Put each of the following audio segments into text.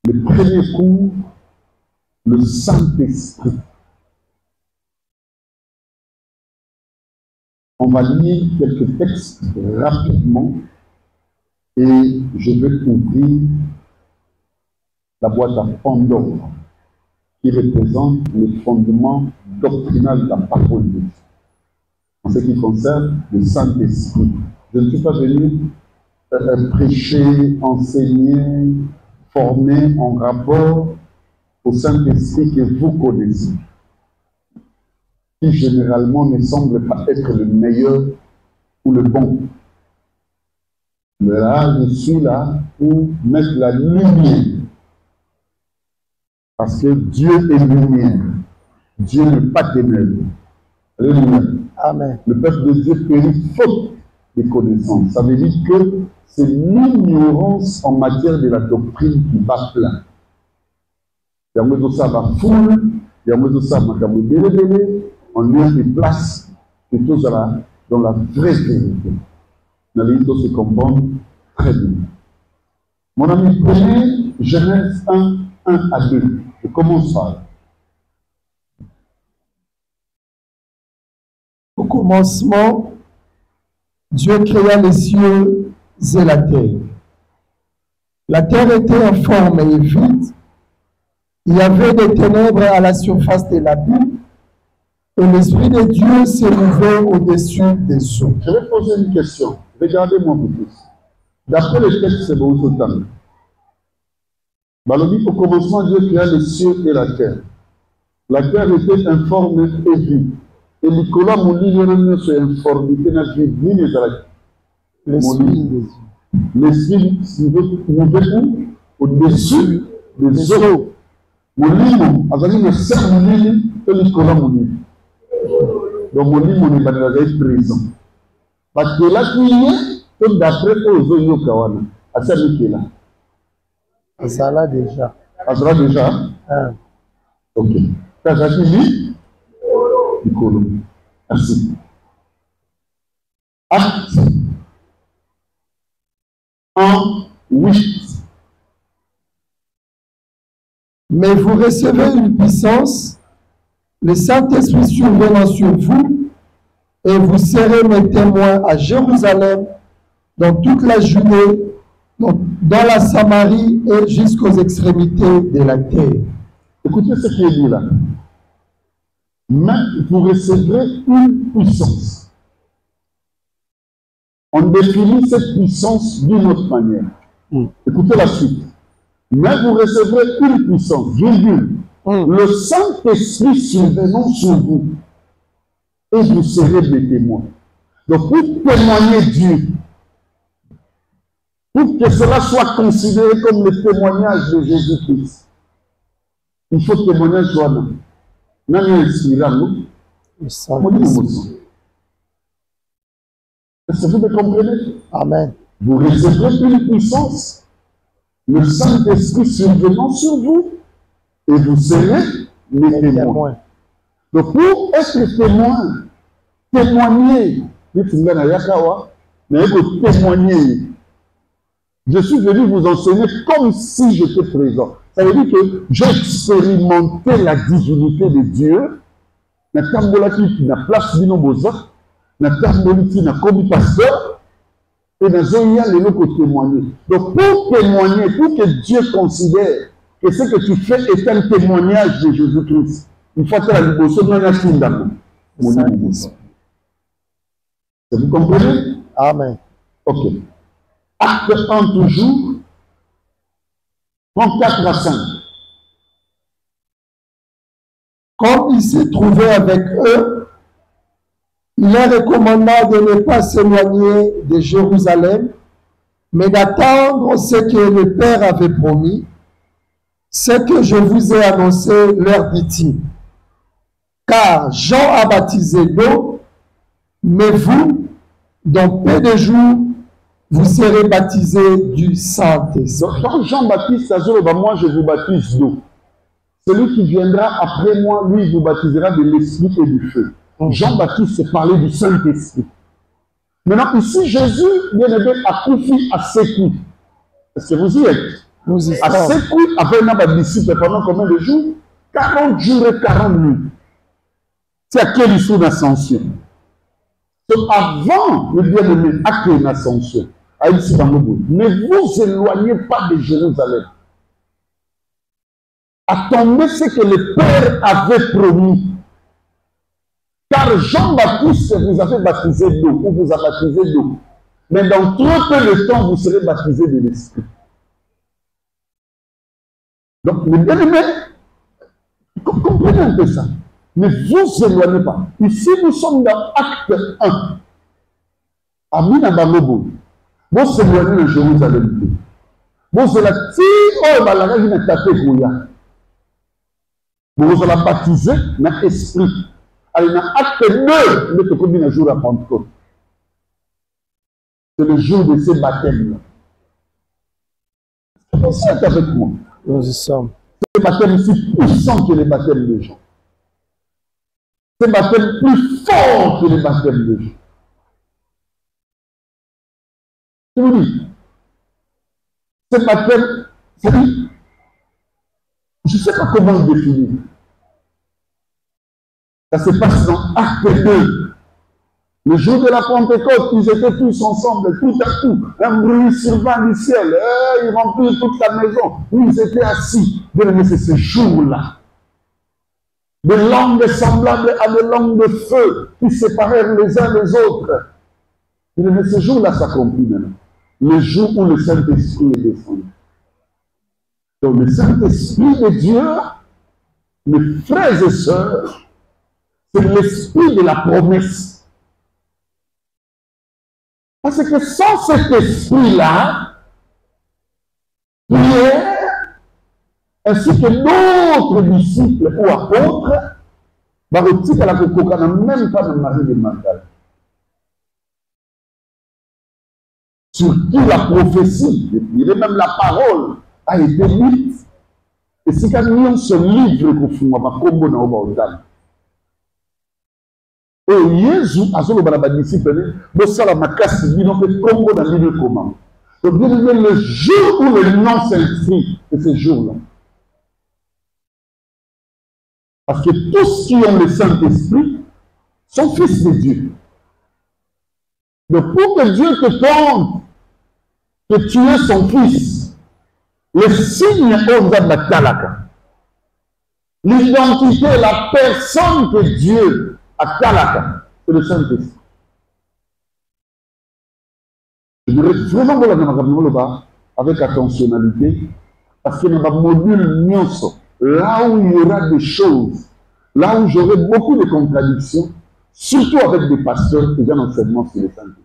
Le premier cours, le Saint-Esprit. On va lire quelques textes rapidement et je vais ouvrir la boîte à Pandore qui représente le fondement doctrinal de la parole de Dieu. En ce qui concerne le Saint-Esprit. Je ne suis pas venu prêcher, enseigner, former en rapport au Saint-Esprit que vous connaissez, qui généralement ne semble pas être le meilleur ou le bon. Mais là, je suis là pour mettre la lumière. Parce que Dieu est lumière. Dieu n'est pas ténèbres. Alléluia. Amen. Le peuple de Dieu périt faute de connaissances. Ça veut dire que c'est l'ignorance en matière de la doctrine qui bat plein. Il y a un ça va foule, il y a un ça va délébélé, on lui des places plutôt dans la vraie vérité. La vérité se comprend très bien. Mon ami, prenez Genèse 1, 1 à 2. Je commence par. Au commencement, Dieu créa les cieux et la terre. La terre était informe et vide. Il y avait des ténèbres à la surface de l'abîme, et l'Esprit de Dieu s'élevait au-dessus des eaux. Je vais poser une question. Regardez-moi un peu plus. D'après le texte, c'est bon, Sotan. Au commencement, Dieu créa les cieux et la terre. La terre était informe et vide. Et Nicolas Mouli, c'est informité, l'esprit nous au-dessus des eaux. Mouli, azali na ser Mouli, et Nicolas Mouli. Donc Mouli, on est dans présent. Parce que là, qui est, d'après aux eaux, Kawana, à ça, qui est là. Azala déjà. Azala déjà? Ah. Ok. T'as déjà fini? Nicolas. Merci. Acte 1, 8. Mais vous recevez une puissance, le Saint-Esprit survenant sur vous, et vous serez mes témoins à Jérusalem, dans toute la Judée, dans la Samarie et jusqu'aux extrémités de la terre. Écoutez ce qui est dit là. Mais vous recevrez une puissance. On définit cette puissance d'une autre manière. Écoutez la suite. Mais vous recevrez une puissance, virgule. Le Saint-Esprit survenant sur vous. Et vous serez des témoins. Donc pour témoigner Dieu, pour que cela soit considéré comme le témoignage de Jésus-Christ, il faut témoigner soi-même. Est-ce que vous me comprenez? Amen. Vous recevrez une puissance, le Saint-Esprit survenant sur vous, et vous serez mes témoins. Donc pour être témoin, témoigner, mais vous témoigner. Je suis venu vous enseigner comme si j'étais présent. Ça veut dire que j'ai expérimenté la divinité de Dieu. Na tambolaki na place bino boza, na tambolaki na komi pasteur, et na zoya les locaux témoigner. Donc pour témoigner, pour que Dieu considère que ce que tu fais est un témoignage de Jésus-Christ, il faut faire la liboso dans la kingdom. Vous comprenez? Amen. Ok. Acte 1 toujours, 34 à 5. Comme il s'est trouvé avec eux, il leur recommanda de ne pas s'éloigner de Jérusalem, mais d'attendre ce que le Père avait promis. Ce que je vous ai annoncé, leur dit-il. Car Jean a baptisé d'eau, mais vous, dans peu de jours, vous serez baptisés du Saint-Esprit. Donc Jean-Baptiste, moi je vous baptise d'eau. Celui qui viendra après moi, lui, vous baptisera de l'Esprit et du feu. Jean-Baptiste s'est parlé du Saint-Esprit. Maintenant, ici, Jésus, bien aimé, a confié à ses coups. Est-ce que vous y êtes? Nous y À sommes. ce coup, avec un disciple pendant combien de jours? 40 jours et 40 nuits. C'est à quelle issue d'ascension? Donc avant le bien-aimé, à quelle ascension? À ici dans le bout. Ne vous éloignez pas de Jérusalem. Attendez ce que le Père avait promis. Car Jean-Baptiste vous avait baptisé d'eau, ou vous a baptisé d'eau. Mais dans très peu de temps, vous serez baptisé de l'Esprit. Donc, les bien-aimés, comprenez un peu ça. Ne vous éloignez pas. Ici, nous sommes dans Acte 1. Amina Bagobo. Vous s'éloignez de Jérusalem. Vous êtes là, si oh, la vie n'est tapée pour ya. Vous allez baptiser dans l'Esprit. Alors, dans Acte 2, nous sommes un jour à Pentecôte. C'est le jour de ces baptêmes-là. Vous êtes avec moi. Nous y sommes. C'est le baptême aussi puissant que les baptêmes des gens. C'est le baptême plus fort que les baptêmes des gens. Je vous dis, c'est le baptême, c'est-à-dire, je ne sais pas comment le définir. Ça se passe dans Acte 2. Le jour de la Pentecôte, ils étaient tous ensemble, tout à coup, un bruit survint du ciel, ils remplirent toute la maison, où ils étaient assis. Mais c'est ce jour-là. Des langues semblables à des langues de feu qui séparèrent les uns des autres. Mais ce jour-là s'accomplit maintenant. Le jour où le Saint-Esprit est descendu. Donc le Saint-Esprit de Dieu, mes frères et sœurs, c'est l'esprit de la promesse. Parce que sans cet esprit-là, Pierre, ainsi que d'autres disciples ou apôtres, n'a même pas de Marie de Magdalene. Sur qui la prophétie, et même la parole, a été lite. Et c'est quand nous ce livre qu'on fait, on va combo dans le bas. Et Jésus a dit que les disciples, nous sommes à casse, ils ont fait combo dans le livre commun. Donc, le jour où le nom s'inscrit, c'est ce jour-là. Parce que tous qui ont le Saint-Esprit sont fils de Dieu. Donc, pour que Dieu te compte que tu es son fils, le signe de Talaka, l'identité, la personne que Dieu a Talaka, c'est le Saint-Esprit. Je dirais vraiment que avec attentionnalité, parce qu'il y a un module nyonso, là où il y aura des choses, là où j'aurai beaucoup de contradictions, surtout avec des pasteurs qui viennent enseignement sur le Saint-Esprit.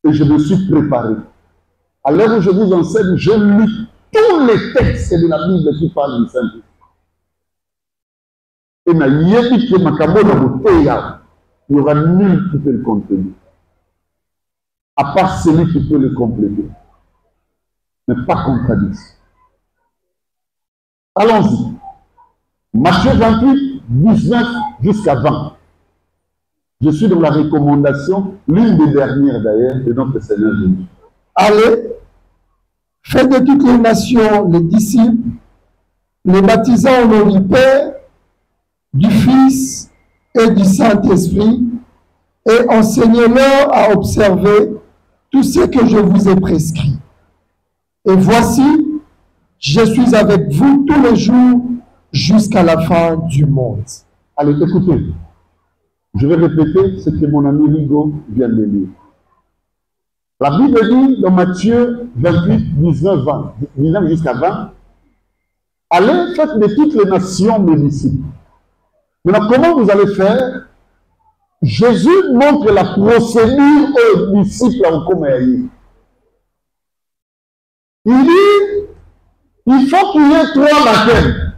Et je me suis préparé. À l'heure où je vous enseigne, je lis tous les textes de la Bible qui parlent du Saint-Esprit. Et il n'y aura nul qui peut le contenir. À part celui qui peut le compléter. Mais pas contradiction. Allons-y. Matthieu 28, 19 jusqu'à 20. Je suis dans la recommandation, l'une des dernières d'ailleurs, de notre Seigneur Jésus. Allez, faites de toutes les nations les disciples, les baptisant au nom du Père, du Fils et du Saint-Esprit, et enseignez-leur à observer tout ce que je vous ai prescrit. Et voici, je suis avec vous tous les jours jusqu'à la fin du monde. Allez, écoutez, je vais répéter ce que mon ami Ligo vient de lire. La Bible dit dans Matthieu 28, 19, 20, 19 jusqu'à 20, allez, faites de toutes les nations mes disciples. Maintenant, comment vous allez faire? Jésus montre la procédure aux disciples en commun. Il dit, il faut qu'il y ait 3 baptêmes.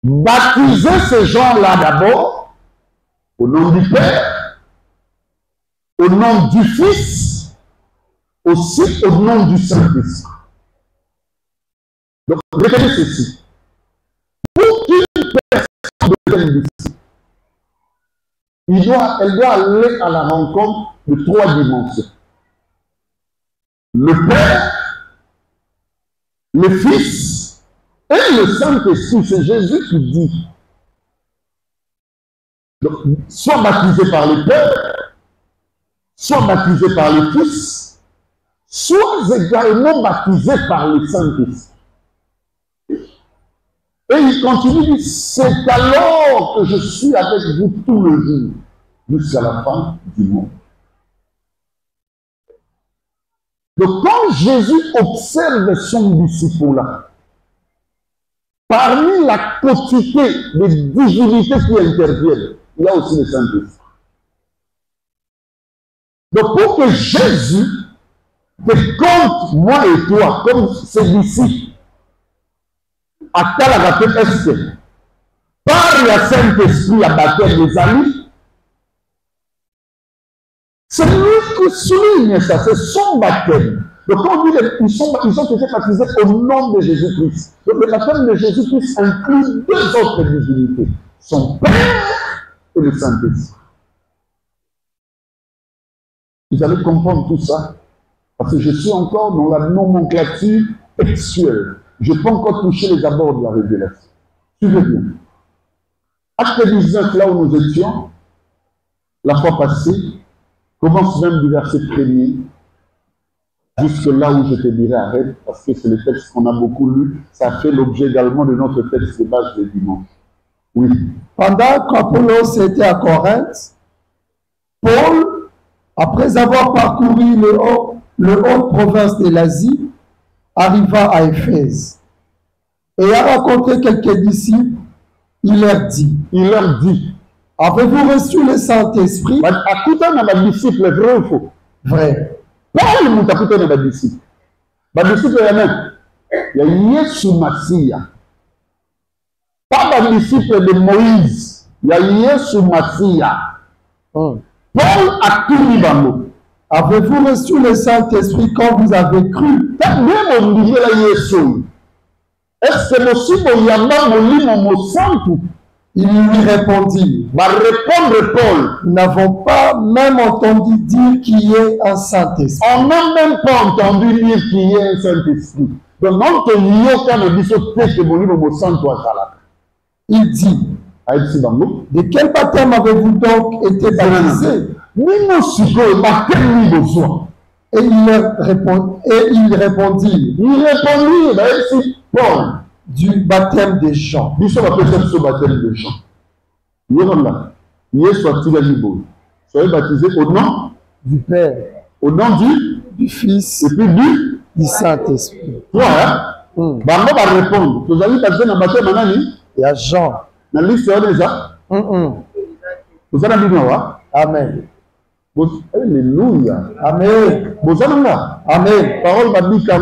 Baptisez ces gens-là d'abord, au nom du Père, au nom du Fils, aussi au nom du Saint-Esprit. Donc, regardez ceci. Pour qu'une personne devienne disciple, elle doit aller à la rencontre de 3 dimensions. le Père, le Fils et le Saint-Esprit. C'est Jésus qui dit. Donc, soit baptisé par le Père, soit baptisé par le Fils, soit également baptisé par le Saint-Esprit. Et il continue, c'est alors que je suis avec vous tout le jour, jusqu'à la fin du monde. Donc quand Jésus observe son disciple-là, parmi la quantité de divinités qui interviennent, il y a aussi le Saint-Esprit. Donc pour que Jésus te compte, moi et toi, comme ses disciples, à Kalagape, est-ce que par le Saint-Esprit à baptême des amis, c'est lui qui souligne ça, c'est son baptême. Donc quand on dit qu'ils ont été baptisés au nom de Jésus-Christ. Donc le baptême de Jésus-Christ inclut deux autres divinités, son Père et le Saint-Esprit. Vous allez comprendre tout ça, parce que je suis encore dans la nomenclature textuelle. Je n'ai pas encore touché les abords de la révélation. Suivez bien. Acte 19, là où nous étions, la fois passée, commence même du verset 1er, jusque là où je te dirai arrête, parce que c'est le texte qu'on a beaucoup lu. Ça fait l'objet également de notre texte de base de dimanche. Oui. Pendant qu'Apollos était à Corinthe, Paul, après avoir parcouru le haut province de l'Asie, arriva à Éphèse et a rencontré quelques disciples. Il leur dit, avez-vous reçu le Saint-Esprit? Vrai ou faux? Vrai. Paul m'a écouté dans les disciples. Les disciples, il y a Yesu Masia. Pas les disciples de Moïse. Il y a Yesu Masia. Paul a tout mis dans l'eau. Avez-vous reçu le Saint-Esprit quand vous avez cru? Est-ce que possible qu'il y a un Il lui répondit, va répondre Paul. Nous n'avons pas même entendu dire qu'il y ait un Saint-Esprit. On n'a même pas entendu dire qu'il y ait un Saint-Esprit. Donc, il dit, de quel baptême avez-vous donc été baptisé? Et il répondit, Paul, du baptême des Jean. Nous sommes appelés ce baptême de Jean. Soyez baptisés au nom du Père, au nom du Fils et puis du Saint-Esprit. Voilà. Bango va répondre. Vous allez baptiser dans le baptême Manani? Il y a Jean. Dans la liste déjà? Vous allez dire Amen. Alléluia. Amen. Vous allez là? Amen. Parole va dire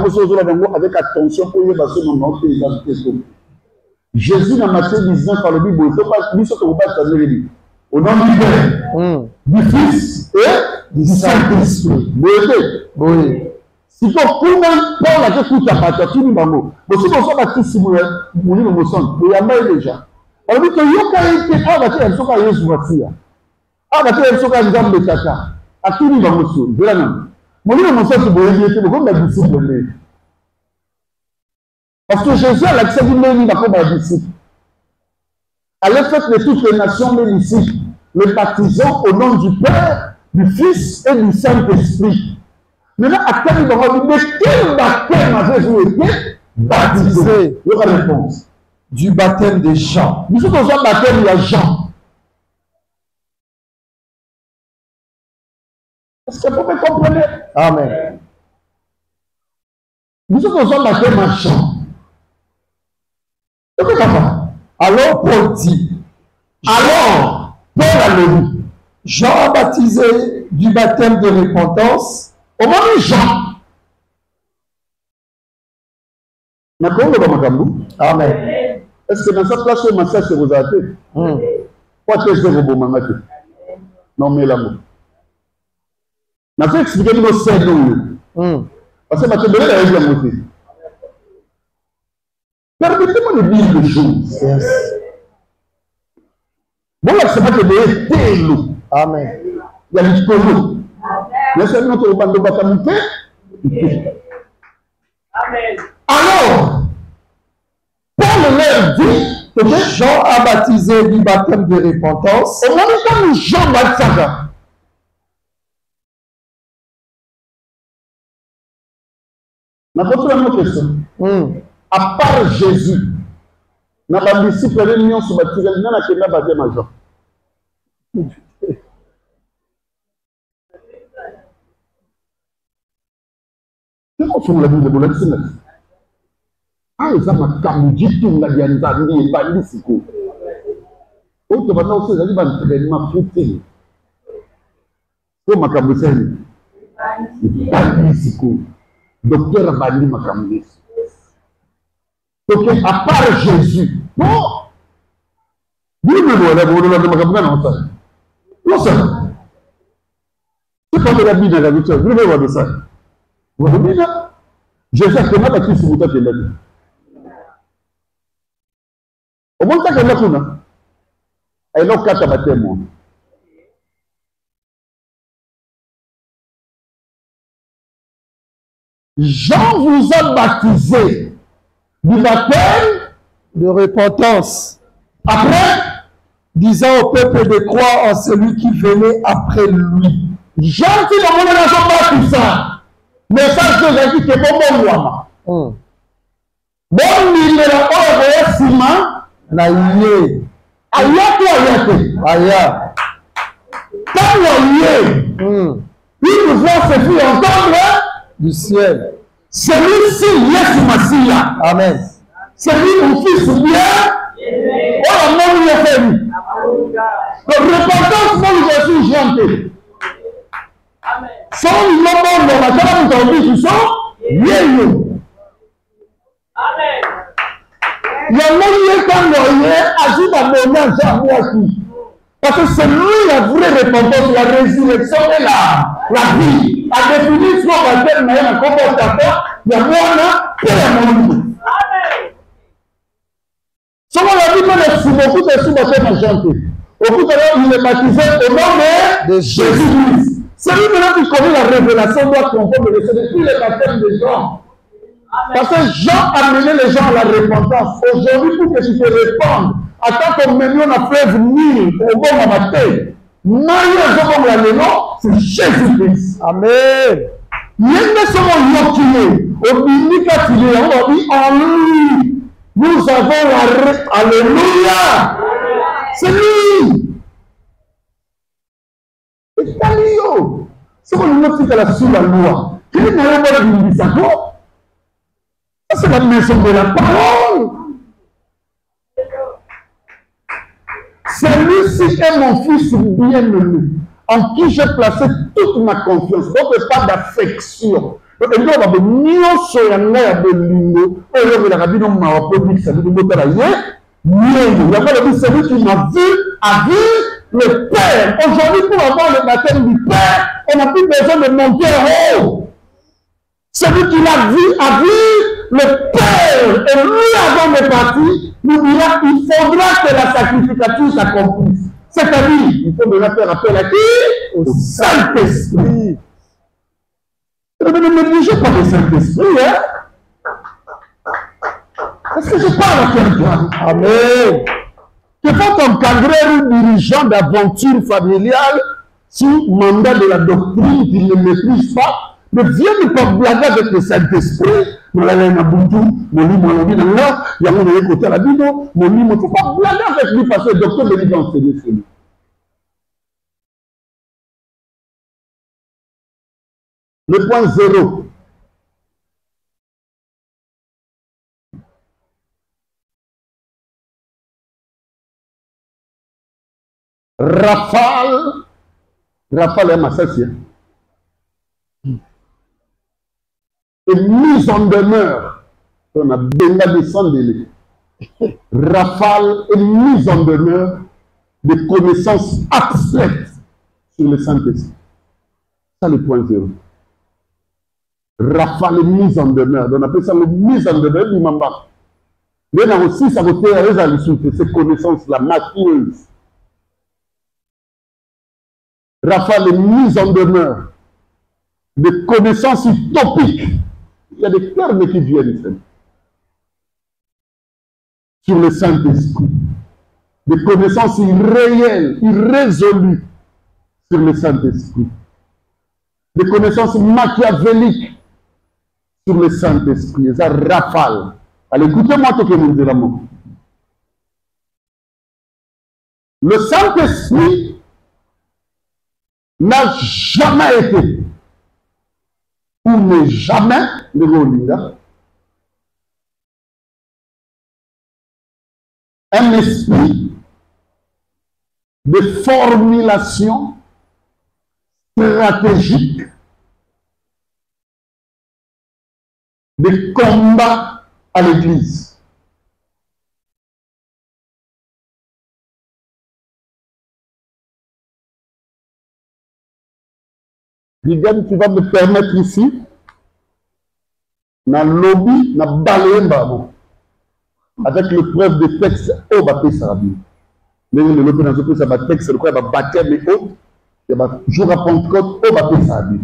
avec attention pour y passer dans notre pays. Jésus dans Matthieu 19 par le Bible, il ne faut pas dire ce que vous baptisez. Au nom du Père, du Fils et du Saint-Esprit. Oui. Si vous pouvez Paul a tout à partir du bango. Mais si vous avez baptisé vous avez le sang, vous avez déjà. Alors que vous avez été abattu à ce que Jésus va faire. Abattu à ce que vous avez fait. À tout le monde, vous avez mon nom, c'est vous avez beaucoup de disciples. Parce que Jésus a l'accès du monde, il n'a pas de disciples. À l'effet de toutes les nations, les disciples, les baptisant au nom du Père, du Fils et du Saint-Esprit. Maintenant, à quel moment, mais quel baptême avez-vous été baptisé? Il y aura la réponse. Du baptême de Jean. Nous sommes dans un baptême, il y a Jean. Est-ce que vous me comprenez? Amen. Nous sommes dans un baptême à Jean. Alors Paul dit, alors Paul a le dit, Jean a baptisé du baptême de repentance. Au moment de Jean, amen. Est-ce que dans sa place, le message se vous a été? Pourquoi est-ce que vous m'avez non, mais l'amour. Je vais expliquer nos scènes. Parce que je vais vous dire la moitié. Permettez-moi de dire des choses. Yes. Bon, là, c'est pas que de télo. Amen. Il y a du colo. Mais c'est notre bande de batamuté. Amen. Alors, Paul leur dit que Jean a baptisé du baptême de repentance. au moment où Jean baptisa, na pose une question. À part Jésus, na ba disciples nyonso batikali nana kenda baptême à Jean. Comment la Bible de la ah, eza makambo jitunga ya Nzambe ebandi sikoyo. Oyo tobanda oso ezali baentraînement fute. Po makambo esali ebandi sikoyo. Docteur abandi makambo yesu. Donc à part Jésus, bon, Bible voilà makambo ngana osala. Osala. C'est pas de la Bible la victoire. Bible voilà ça. Voilà Bible. Jésus a comment tu sais que tu l'as. Au moins, tu as quelque chose. Et non, quand tu as baptême. Jean vous a baptisé du baptême de repentance. Après, disant au peuple de croire en celui qui venait après lui. Jean dit dans mon baptême ça. Message que j'ai dit que bon moi. Bon, il est là, on est ciment. Na yé. Aya toi ayate. Aya. Quand on y est, une voix se fit entendre du ciel. Celui-ci, Yesu Massia. Amen. C'est lui mon fils bien. Oh, mon Dieu, fait lui. Donc, repentance, mon Jésus, j'entends. Sans le monde, on a quand même entendu tout ça. Amen. Il y a un quand on y est, agit dans mon âge à moi aussi. Parce que c'est lui la vraie repentance, la résurrection et la vie. A défini ce qu'on va faire, mais il y a un comportement, il y a moi, et il y a mon Dieu. Selon la Bible, beaucoup de sous-baptêmes ont chanté. Au bout de l'heure, il est baptisé au nom de Jésus-Christ. Celui maintenant qui connaît la révélation doit comprendre que c'est depuis le baptême de Jean. Parce que Jean a mené les gens à la repentance. Aujourd'hui, pour que tu te répandes, à tant qu'on mène la fleuve Nil au bon matin, c'est Jésus-Christ. Amen. Même si on dit au biblique, on dit en lui. Nous avons la Alléluia. C'est lui. C'est pas lui. C'est qu'on nous dit la sous la loi. Quel est le nom de c'est la maison de la parole. Celui-ci est mon fils bien-aimé, en qui j'ai placé toute ma confiance. Donc, pas d'affection. Donc, il y a des millions sur la mer de l'Indo. Et il y a des millions de celui qui m'a vu a vu le Père. Aujourd'hui, pour avoir le baptême du Père, on n'a plus besoin de monter en haut. Celui qui l'a vu a vu le Père. Et lui, avant de partir, nous dira qu'il faudra que la sacrificature s'accomplisse. C'est-à-dire, il faudra faire appel à qui? Au Saint-Esprit. Ne négligez pas le Saint-Esprit, hein? Est-ce que je parle à quelqu'un? Amen. Que faut encadrer un dirigeant d'aventure familiale sous mandat de la doctrine qu'il ne maîtrise pas? Mais viens ne pas blaguer avec le Saint-Esprit. Il y a un Abuntu, mon lit, mon lit, il y a un côté à la Bible, mon lit, il ne faut pas blaguer avec lui parce que le docteur de lui va enseigner sur lui. Le point 0. Rafale est ma session. Et mise en demeure. On a bien descendu. Rafale est mise en demeure de connaissances abstraites sur le Saint-Esprit. Ça le point 0. Rafale est mise en demeure. On appelle ça le mise en demeure du Mamba. Mais là aussi, ça veut dire ces connaissances-là, maquilleuses. Rafale est mise en demeure de connaissances utopiques. Il y a des termes qui viennent sur le Saint-Esprit. Des connaissances irréelles, irrésolues sur le Saint-Esprit. Des connaissances machiavéliques sur le Saint-Esprit. Ça rafale. Allez, écoutez-moi tout que nous disons. Le Saint-Esprit n'a jamais été, ou n'est jamais, un esprit de formulation stratégique, de combat à l'Église. Regarde, tu vas me permettre ici, dans le lobby, dans le balayé, avec le preuve de texte, oh, bah, ça va bien. Mais le lobby, dans ce ça va texte, le quoi, va battre les autres, et va jour à Pentecôte, oh, bah, ça va bien.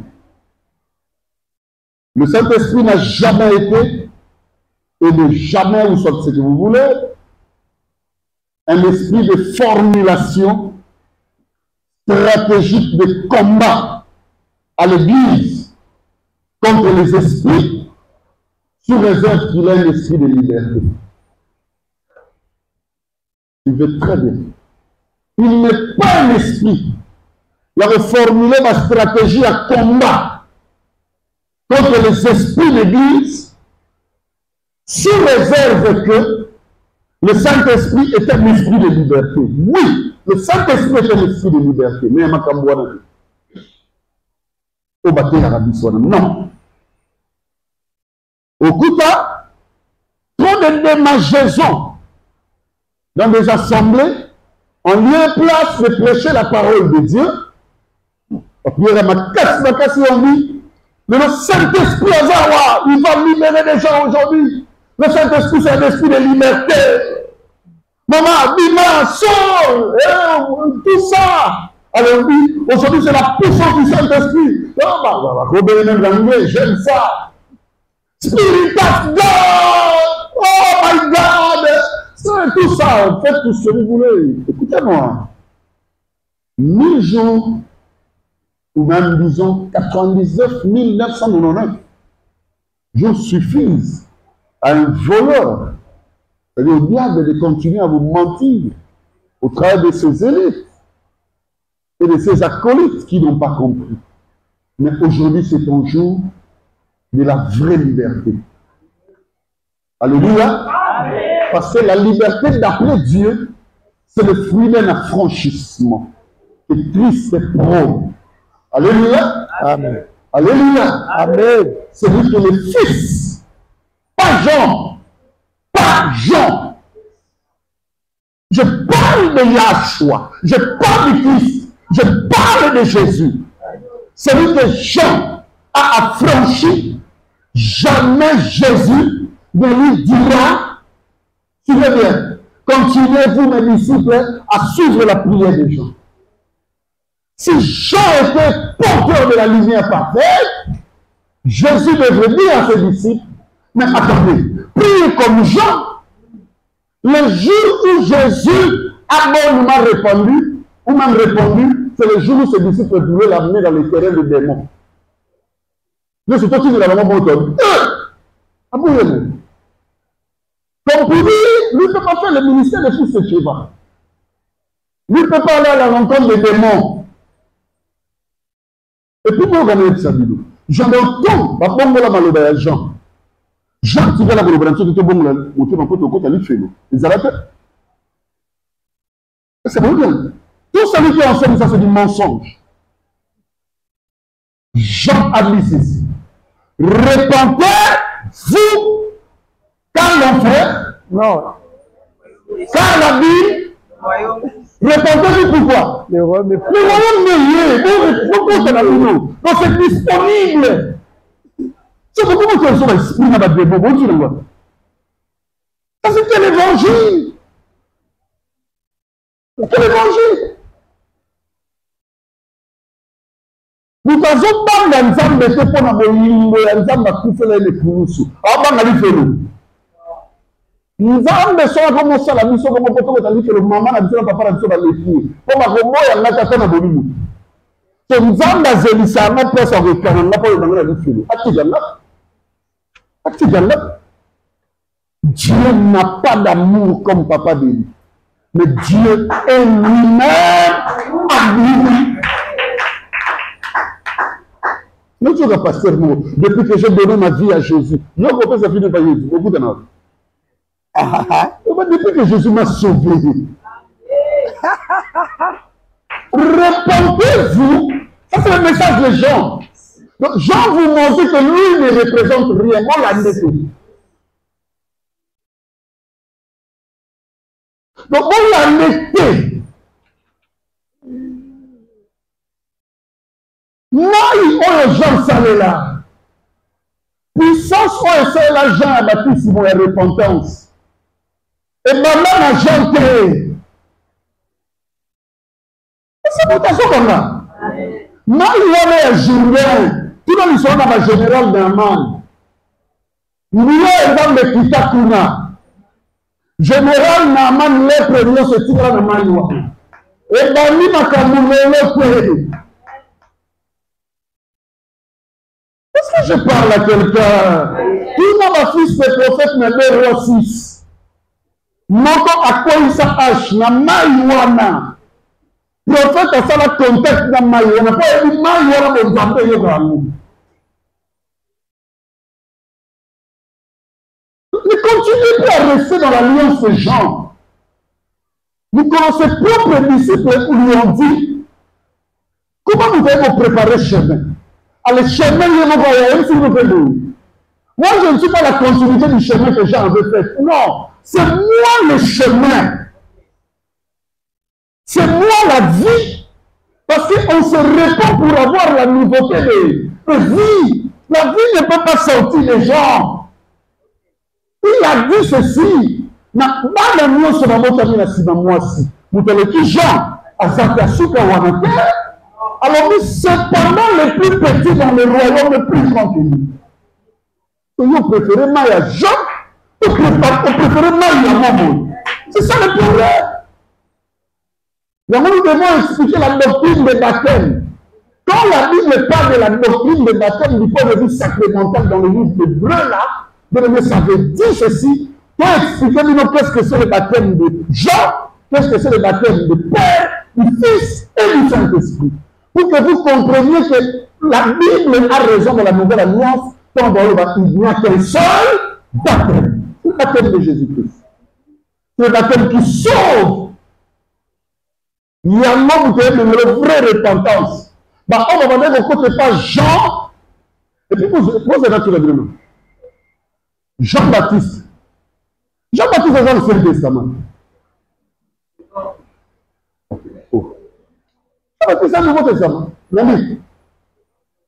Le Saint-Esprit n'a jamais été, et ne jamais, vous sortez ce que vous voulez, un esprit de formulation stratégique de combat à l'Église contre les esprits, sous réserve qu'il ait un esprit de liberté. Il veut très bien. Il n'est pas un esprit. Il a reformulé ma stratégie à combat contre les esprits de l'Église, sous réserve que le Saint-Esprit est un esprit de liberté. Oui, le Saint-Esprit est un esprit de liberté. Mais il y a un au bâti l'Arabie Saoudite. Non. Au Kouta, trop de démageaisons dans des assemblées, en lieu et place de prêcher la parole de Dieu. Il y a ma casse, on dit, mais le Saint-Esprit, il va libérer les gens aujourd'hui. Le Saint-Esprit, c'est un esprit de liberté. Maman, Bima, sort, tout ça. Alors oui, aujourd'hui c'est la puissance du Saint-Esprit. J'aime ça. Spirit of God! Oh my God! C'est tout ça, faites tout ce que vous voulez. Écoutez-moi. 1000 jours, ou même disons 99 999 jours suffisent à un voleur, c'est-à-dire au diable, de continuer à vous mentir au travers de ses élites et de ses acolytes qui n'ont pas compris. Mais aujourd'hui, c'est un jour de la vraie liberté. Alléluia. Parce que la liberté d'après Dieu, c'est le fruit d'un affranchissement. Et Christ est prône. Alléluia. Amen. Alléluia. Amen. C'est lui qui est le Fils. Pas Jean. Pas Jean. Je parle de Yahshua. Je parle du Christ. Je parle de Jésus. Celui que Jean a affranchi, jamais Jésus ne lui dira, suivez bien, continuez vous mes disciples à suivre la prière des gens. Si Jean était porteur de la lumière parfaite, Jésus devrait dire à ses disciples, mais attendez, priez comme Jean. Le jour où Jésus a bonnement répondu, ou même répondu, c'est le jour où ses disciples voulaient l'amener dans les terrains de démons. Mais c'est toi qui dis la maman bonne. Comme pour lui, lui ne peut pas faire le ministère de fils de Shiva. Lui ne peut pas aller à la rencontre des démons. Et puis, vous regardez ça, Jean d'Auton, va bon la malobaya Jean. Jean qui va la malobaya, tu te bon la montée en côté au côté à lui fait. Ils arrêtent. C'est bon, bien. Tout celui qui enseigne ça, c'est du mensonge. Jean a dit ceci. Répentez-vous quand l'enfer, non, quand la vie, répentez-vous pourquoi? Le royaume est lié, donc c'est disponible. C'est beaucoup de choses l'esprit n'a pas de bon. Ça c'est l'évangile. C'est l'évangile. Nous avons pas d'ensemble de ce qu'on a besoin d'ensemble à tout faire les pouces. Ah, bah, on fait nous. Nous avons besoin de commencer la mission comme on peut dire que le maman a besoin de papa a besoin de l'époux. Comme à Romo, il y a un attaquant à Bolivie. Donc, nous avons besoin de ça, on a pas ça avec on n'a pas le droit de faire. Dieu n'a pas d'amour comme papa dit. Mais Dieu est lui-même amour. Notre pasteur, depuis que j'ai donné ma vie à Jésus, je ne peux pas finir par Jésus, beaucoup de temps. Depuis que Jésus m'a sauvé, répondez-vous. Ça, c'est le message de Jean. Donc, Jean vous montre que lui ne représente rien. On l'a noté. Donc, on l'a noté. Moi, on Jean salé là. Puissance, on essaie là, Jean a baptisé pour la repentance. Et maman n'a Jean créé. C'est pour ça qu'on a. Moi, il y a un Julien. Tout le monde est dans la générale d'Aman. Il y a un homme de Kitakuna. Général Naman, les premiers se tirent dans la main. Et Bani Makamouné, est-ce que je parle à quelqu'un? Tout le monde a fils de prophète, mais le roi 6. Moko a quoi il s'attache? Na maïwana. Prophète a ça la contact na maïwana. Pas dit maïwana, mais vous avez eu. Ne continuez pas à rester dans l'alliance de Jean. Nous connaissons ses propres disciples où lui ont dit comment vous allez vous préparer le chemin. Le chemin, moi, je ne suis pas la continuité du chemin que Jean avait fait. Non, c'est moi le chemin. C'est moi la vie. Parce qu'on se répand pour avoir la nouveauté de vie. La vie ne peut pas sortir des gens. Il a dit ceci. Jean, alors, cependant, les plus petits dans le royaume, le plus grand que nous. Vous préférez Maya Jean, vous préférez Maya Maman. C'est ça le problème. Nous devons expliquer la doctrine des baptêmes. Quand la Bible parle de la doctrine des baptêmes du point de vue sacramental dans le livre de Breu, là, ça veut dire ceci. Pour expliquer-nous qu'est-ce que c'est le baptême de Jean, qu'est-ce que c'est le baptême du Père, du Fils et du Saint-Esprit. Pour que vous compreniez que la Bible a raison de la nouvelle alliance, quand il n'y a qu'un seul baptême. C'est le baptême de Jésus-Christ. C'est le baptême qui sauve. Il y a un homme qui a une vraie repentance. On va dire qu'on ne côté pas Jean. Et puis, vous êtes naturellement. Jean-Baptiste. Jean-Baptiste est dans le Nouveau Testament. C'est ça le Nouveau Testament.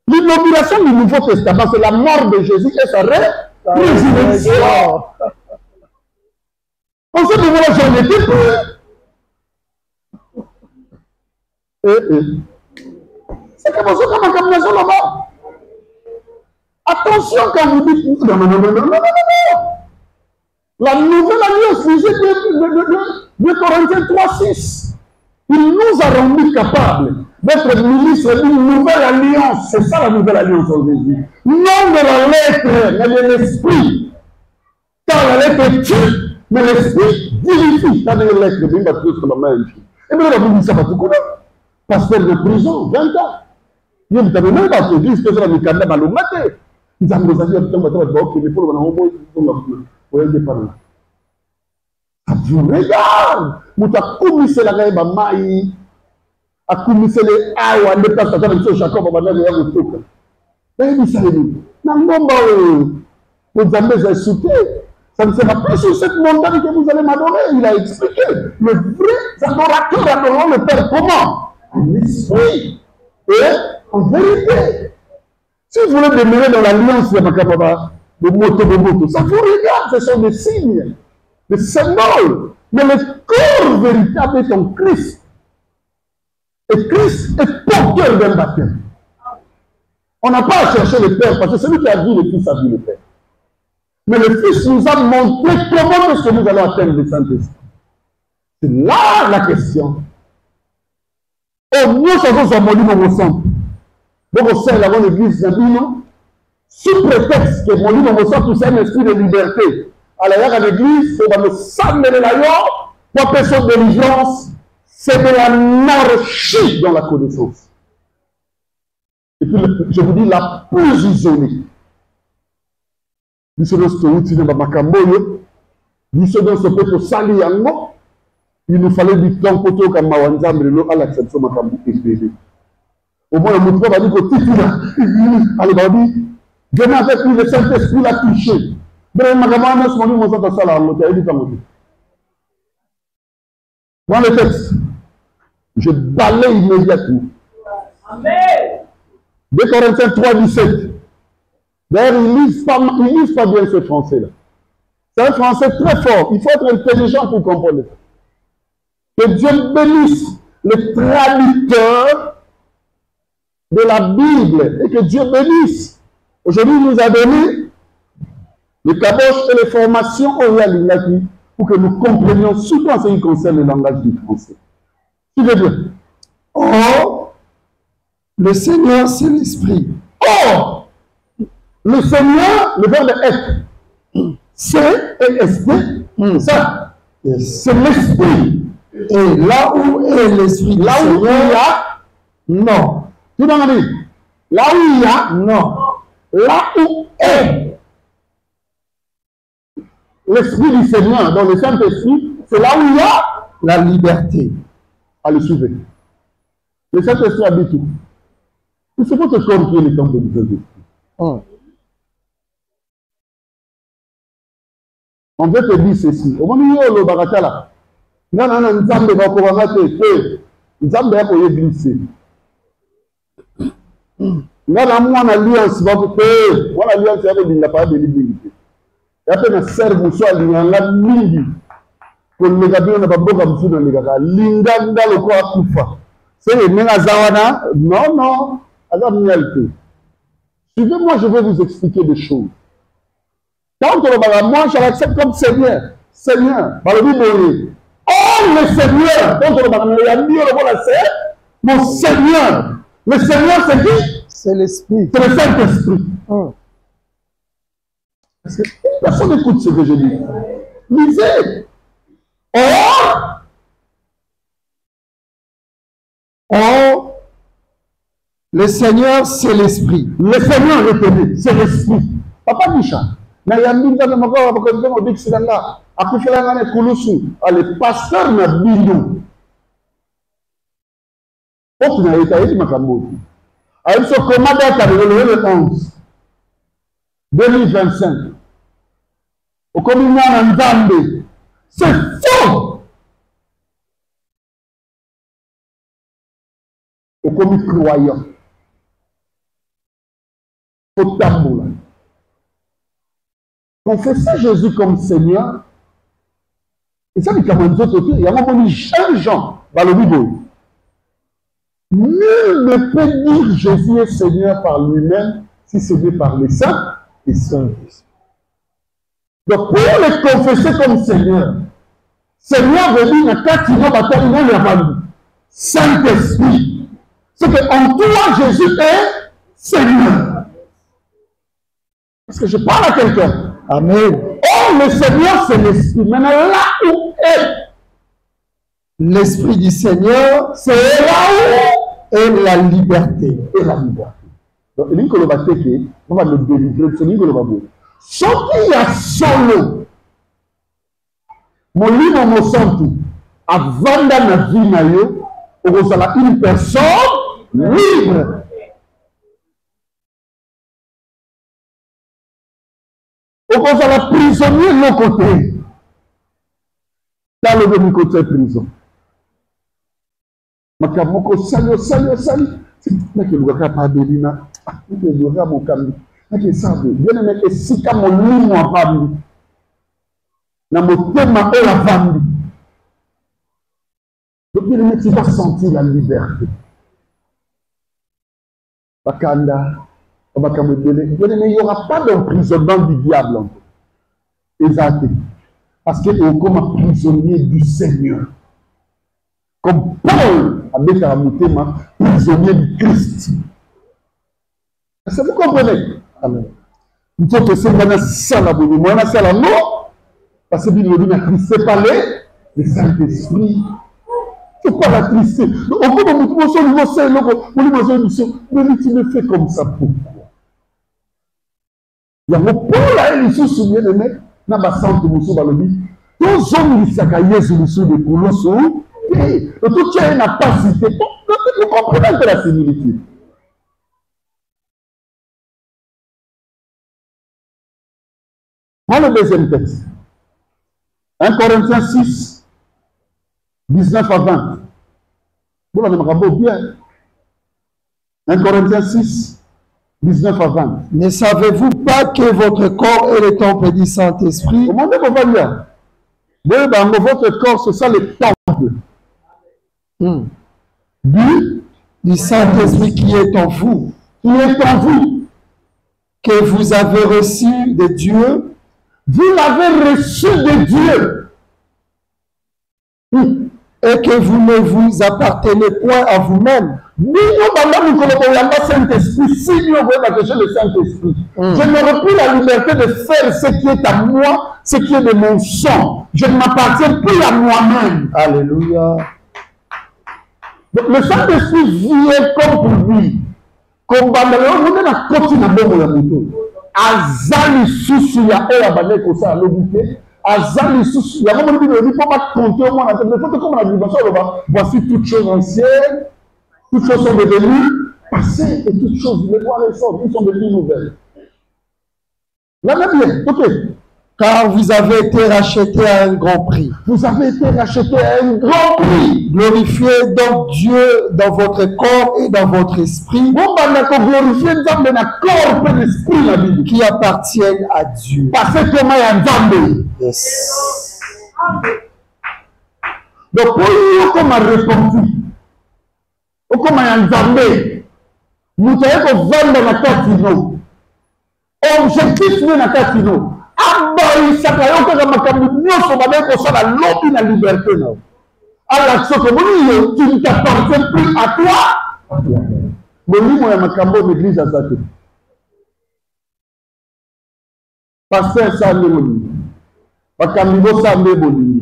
L'inauguration du Nouveau Testament, c'est la mort de Jésus et sa résurrection. On sait que voilà, j'en étais plus. C'est comme ça comme un combinaison là-bas. Attention quand vous dites non. La nouvelle alliance, de Corinthiens 3:6. Il nous a rendus capables d'être ministres d'une nouvelle alliance. C'est ça la nouvelle alliance en Jésus. Non de la lettre, mais de l'esprit. Car la lettre tue, mais l'esprit vivifie. Ça veut dire lettre, c'est une baptise sur la main. Et bien là, vous dites ça va tout connaître. Pasteur de prison, 20 ans. Il y a même pas que l'église que ça va nous calmer à l'eau maté. Ils ont des amis à tout le monde, mais pour le moment, on va y parler. Vous regardez, vous avez commis la gaïba maï, a commis les awa, les places à faire Jacob, on va dire le truc. Mais il s'est dit, non, vous avez insulté. Ça ne sera pas sur cette montagne que vous allez m'adorer. Il a expliqué. Le vrai adorateur adorant le Père comment? En esprit et en vérité. Si vous voulez demeurer dans l'alliance de Makababa, de moto, ça vous regarde, ce sont des signes. Le symbole, mais le corps véritable est en Christ. Et Christ est porteur d'un baptême. On n'a pas à chercher le Père, parce que celui qui a vu le Fils a vu le Père. Mais le Fils nous a montré comment est-ce que nous allons atteindre le Saint-Esprit. C'est là la question. Au mieux, ça va se montrer dans vos centres. Donc, on sait avant l'église Zabino, sous prétexte que mon livre ressort tout ça, un esprit de liberté. Alors, à l'église, c'est dans le sang de l'ailleurs, pour personne de délivrance, c'est de l'anarchie dans la connaissance. Et puis, je vous dis, la plus isolée. Nous sommes dans Makamboyo, nous sommes dans ce peu sali yango, il nous fallait du temps pour tout comme Mawanzam, à l'acception Makambo et au moins, le mouton va dire que tout là, allez, va dire, demain avec lui, le Saint-Esprit l'a touché. Mais Makambo, ce moment, on s'entend ça là, on a dit comme on dit. Dans le texte, je balaye immédiatement. Amen. 2 Corinthiens 3, 17. D'ailleurs, ils lisent pas bien ce français-là. C'est un français très fort. Il faut être intelligent pour comprendre ça. Que Dieu bénisse le traducteur de la Bible et que Dieu bénisse. Aujourd'hui, il nous a donné les caboches et les formations au Yalingaki pour que nous comprenions, surtout en ce qui concerne le langage du français. Tu veux dire? Or, le Seigneur, c'est l'Esprit. Or, le Seigneur, le verbe être, c'est et esprit, ça, c'est l'Esprit. Et là où est l'Esprit du Là où il y Seigneur, a, non. tu m'as dit, là où il y a, Non. là où est l'Esprit du Seigneur, dans le Saint-Esprit, c'est là où il y a La liberté. à le suivre. Le Saint-Esprit habite tout. Il faut que corps qui est le temple du Saint-Esprit. On veut te dire ceci. Au moment où le barakala, non, Nzambe va courir Nzambe va courir glisser. Là, moi, l'alliance va courir. Moi, l'alliance va courir. Il n'a pas de liberté. Et après, le cerveau soit l'alliance mingi. Pour les gars, on n'a pas beaucoup de choses dans les gars. L'inganda, le quoi, koufa. C'est le Menazawana. Non, non. Alors, suivez-moi, je vais vous expliquer des choses. Quand on le moi, je l'accepte comme Seigneur. Seigneur, par le Bible. Oh, le Seigneur, quand on le mon Seigneur. Le Seigneur, c'est qui? C'est l'Esprit. C'est le Saint-Esprit. Parce que personne n'écoute ce que je dis. Lisez. Or, le Seigneur, c'est l'Esprit. Le Seigneur, retenez, c'est l'Esprit. Papa Micha. Le pasteur n'a bino. Oh, tu n'as été avec Makambo. Alors, ce commandant a le 11 2025. Au communion en Zambé. C'est faux. Au commis croyant. Au tambour. Confessez Jésus comme Seigneur. Et ça, il y a un Jean dans le Bible. Nul ne peut dire Jésus est Seigneur par lui-même si ce n'est par les saints et saints. Donc, pour le confesser comme Seigneur, Seigneur veut dire que Saint-Esprit. C'est qu'en toi, Jésus est Seigneur. Parce que je parle à quelqu'un. Amen. Oh, le Seigneur, c'est l'Esprit. Maintenant, là où est l'Esprit du Seigneur, c'est là où est la liberté. Et la liberté. Donc, il y a on va le délivrer. C'est l'Ingolo. Ce qui a solo, mon livre, mon santé, avant dans la vie, on a une personne libre. On a la prisonnier de l'autre côté. Dans le demi-côté prison. Makamoko sali. C'est que le gars pas belina. Le gars mon cambi. Que ça veut. Bien aimé et si comme mon ligne en famille. Na mon thème et la famille. Donc bien aimé tu vas sentir la liberté. Bakanda il n'y aura pas d'emprisonnement du diable encore. Exact. Parce qu'il est comme un prisonnier du Seigneur. Comme Paul a dit à Moutéma, prisonnier du Christ. Est-ce que vous comprenez? Amen. Il faut que c'est ça la bonne. Moi, c'est la non. Parce que Bible dit, Christ, c'est pas le Saint-Esprit. C'est pas la tristesse. Au bout de mon niveau, mais tu me fais comme ça pourquoi? Il y a mon Paul là, il se souvient de mettre dans la santé de Moussou Balobi. Tous hommes qui s'accaillent sur Moussou de Colosso, et tout ça n'a pas cité. Vous comprenez un peu la similitude. Prends le deuxième texte. 1 Corinthiens 6, 19 à 20. Vous l'avez rappelé bien. 1 Corinthiens 6, 19 à 20. Ne savez-vous pas que votre corps est le temple du Saint-Esprit? Comment on va dire? Votre corps, c'est ça le temple. Du Saint-Esprit qui est en vous. Qui est en vous. Que vous avez reçu de Dieu. Vous l'avez reçu de Dieu. Et que vous ne vous appartenez point à vous-même. Je n'aurai plus la liberté de faire ce qui est à moi, ce qui est de mon sang. Je ne m'appartiens plus à moi-même. Alléluia. Donc, le Saint-Esprit vient comme pour lui. Comme on a continué à Azali susu ya oya bane ko sa lobité azali susu ya comme on dit pas compter au moins mais faut comme la dimension voici toutes choses anciennes, toutes choses sont devenues passées et toutes choses les voir les choses ils sont devenues nouvelles. Là bien, OK. Car vous avez été rachetés à un grand prix. Vous avez été rachetés à un grand prix. Glorifiez donc Dieu dans votre corps et dans votre esprit. Qui appartiennent à Dieu. Parce que yes. Donc, comme un repenti, comme un Nzambé, nous avons vendre la casino. Objectif de la casino. Il y a la liberté. Alors, ce que tu ne t'appartiens plus à toi. L'église à ça. Pasteur Sandé, Bakambibo Sandé Bolini,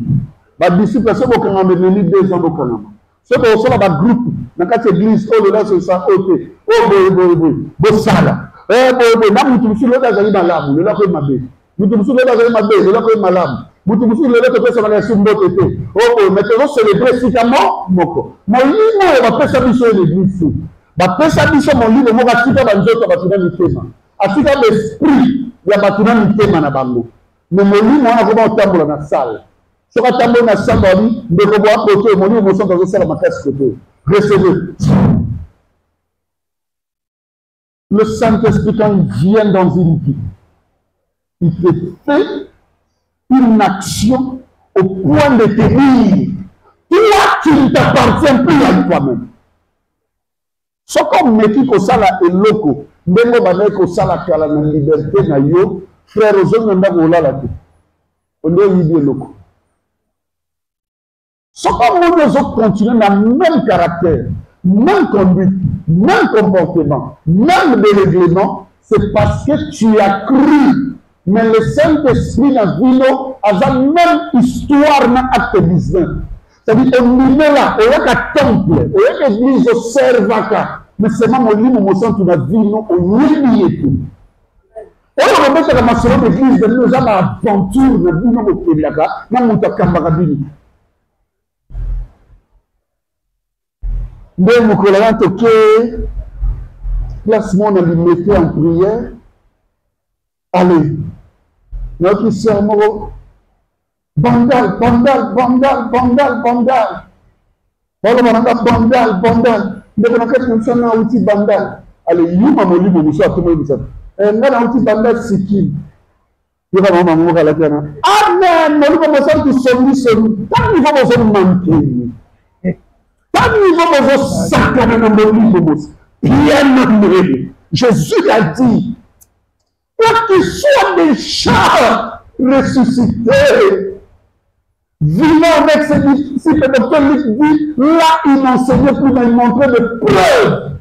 disciple, ceux qui ont mené 2 ans au Canada. Ceux qui ont fait un groupe, dans cette église, oh là, c'est ça, ok, oh, Bossala, le Saint-Esprit, quand il vient dans une vie, il te fait une action au point de te dire, toi, tu ne t'appartiens plus à toi-même. Ce qu'on me dit que ça là est loco, même que ça là qui a la liberté, frère, aux hommes, on a la vie. On est loco. Ce qu'on nous autres continuer dans le même caractère, même conduite, même comportement, même dérèglement, c'est parce que tu as cru. Mais le Saint-Esprit n'a vu la même histoire dans Acte 19. C'est-à-dire qu'on est là, on est à temple, on est à l'église au servaka. Mais c'est même au livre où on a vu, on est tout. On a remis la maçonnerie de l'église, nous avons aventure, nous avons fait là, nous avons fait camarade. Mais nous avons fait placement, on a mis en prière. Allez. Notre sermon, bandal. Mais on a fait comme ça, on a outil bandal. Allez, il y a un livre, vous savez, comment il s'appelle. On a outil bandal, c'est qui? Il va vraiment à la terre. Ah non, on va passer tout seul. Tant qu'il va vous manquer. Tant qu'il va vous sacrer dans le livre, bien nombreux. Jésus l'a dit. Quoi qu'il soit déjà ressuscité, vivant avec ses disciples, docteur Luc dit, là, il n'enseignait plus, mais il montrait des preuves.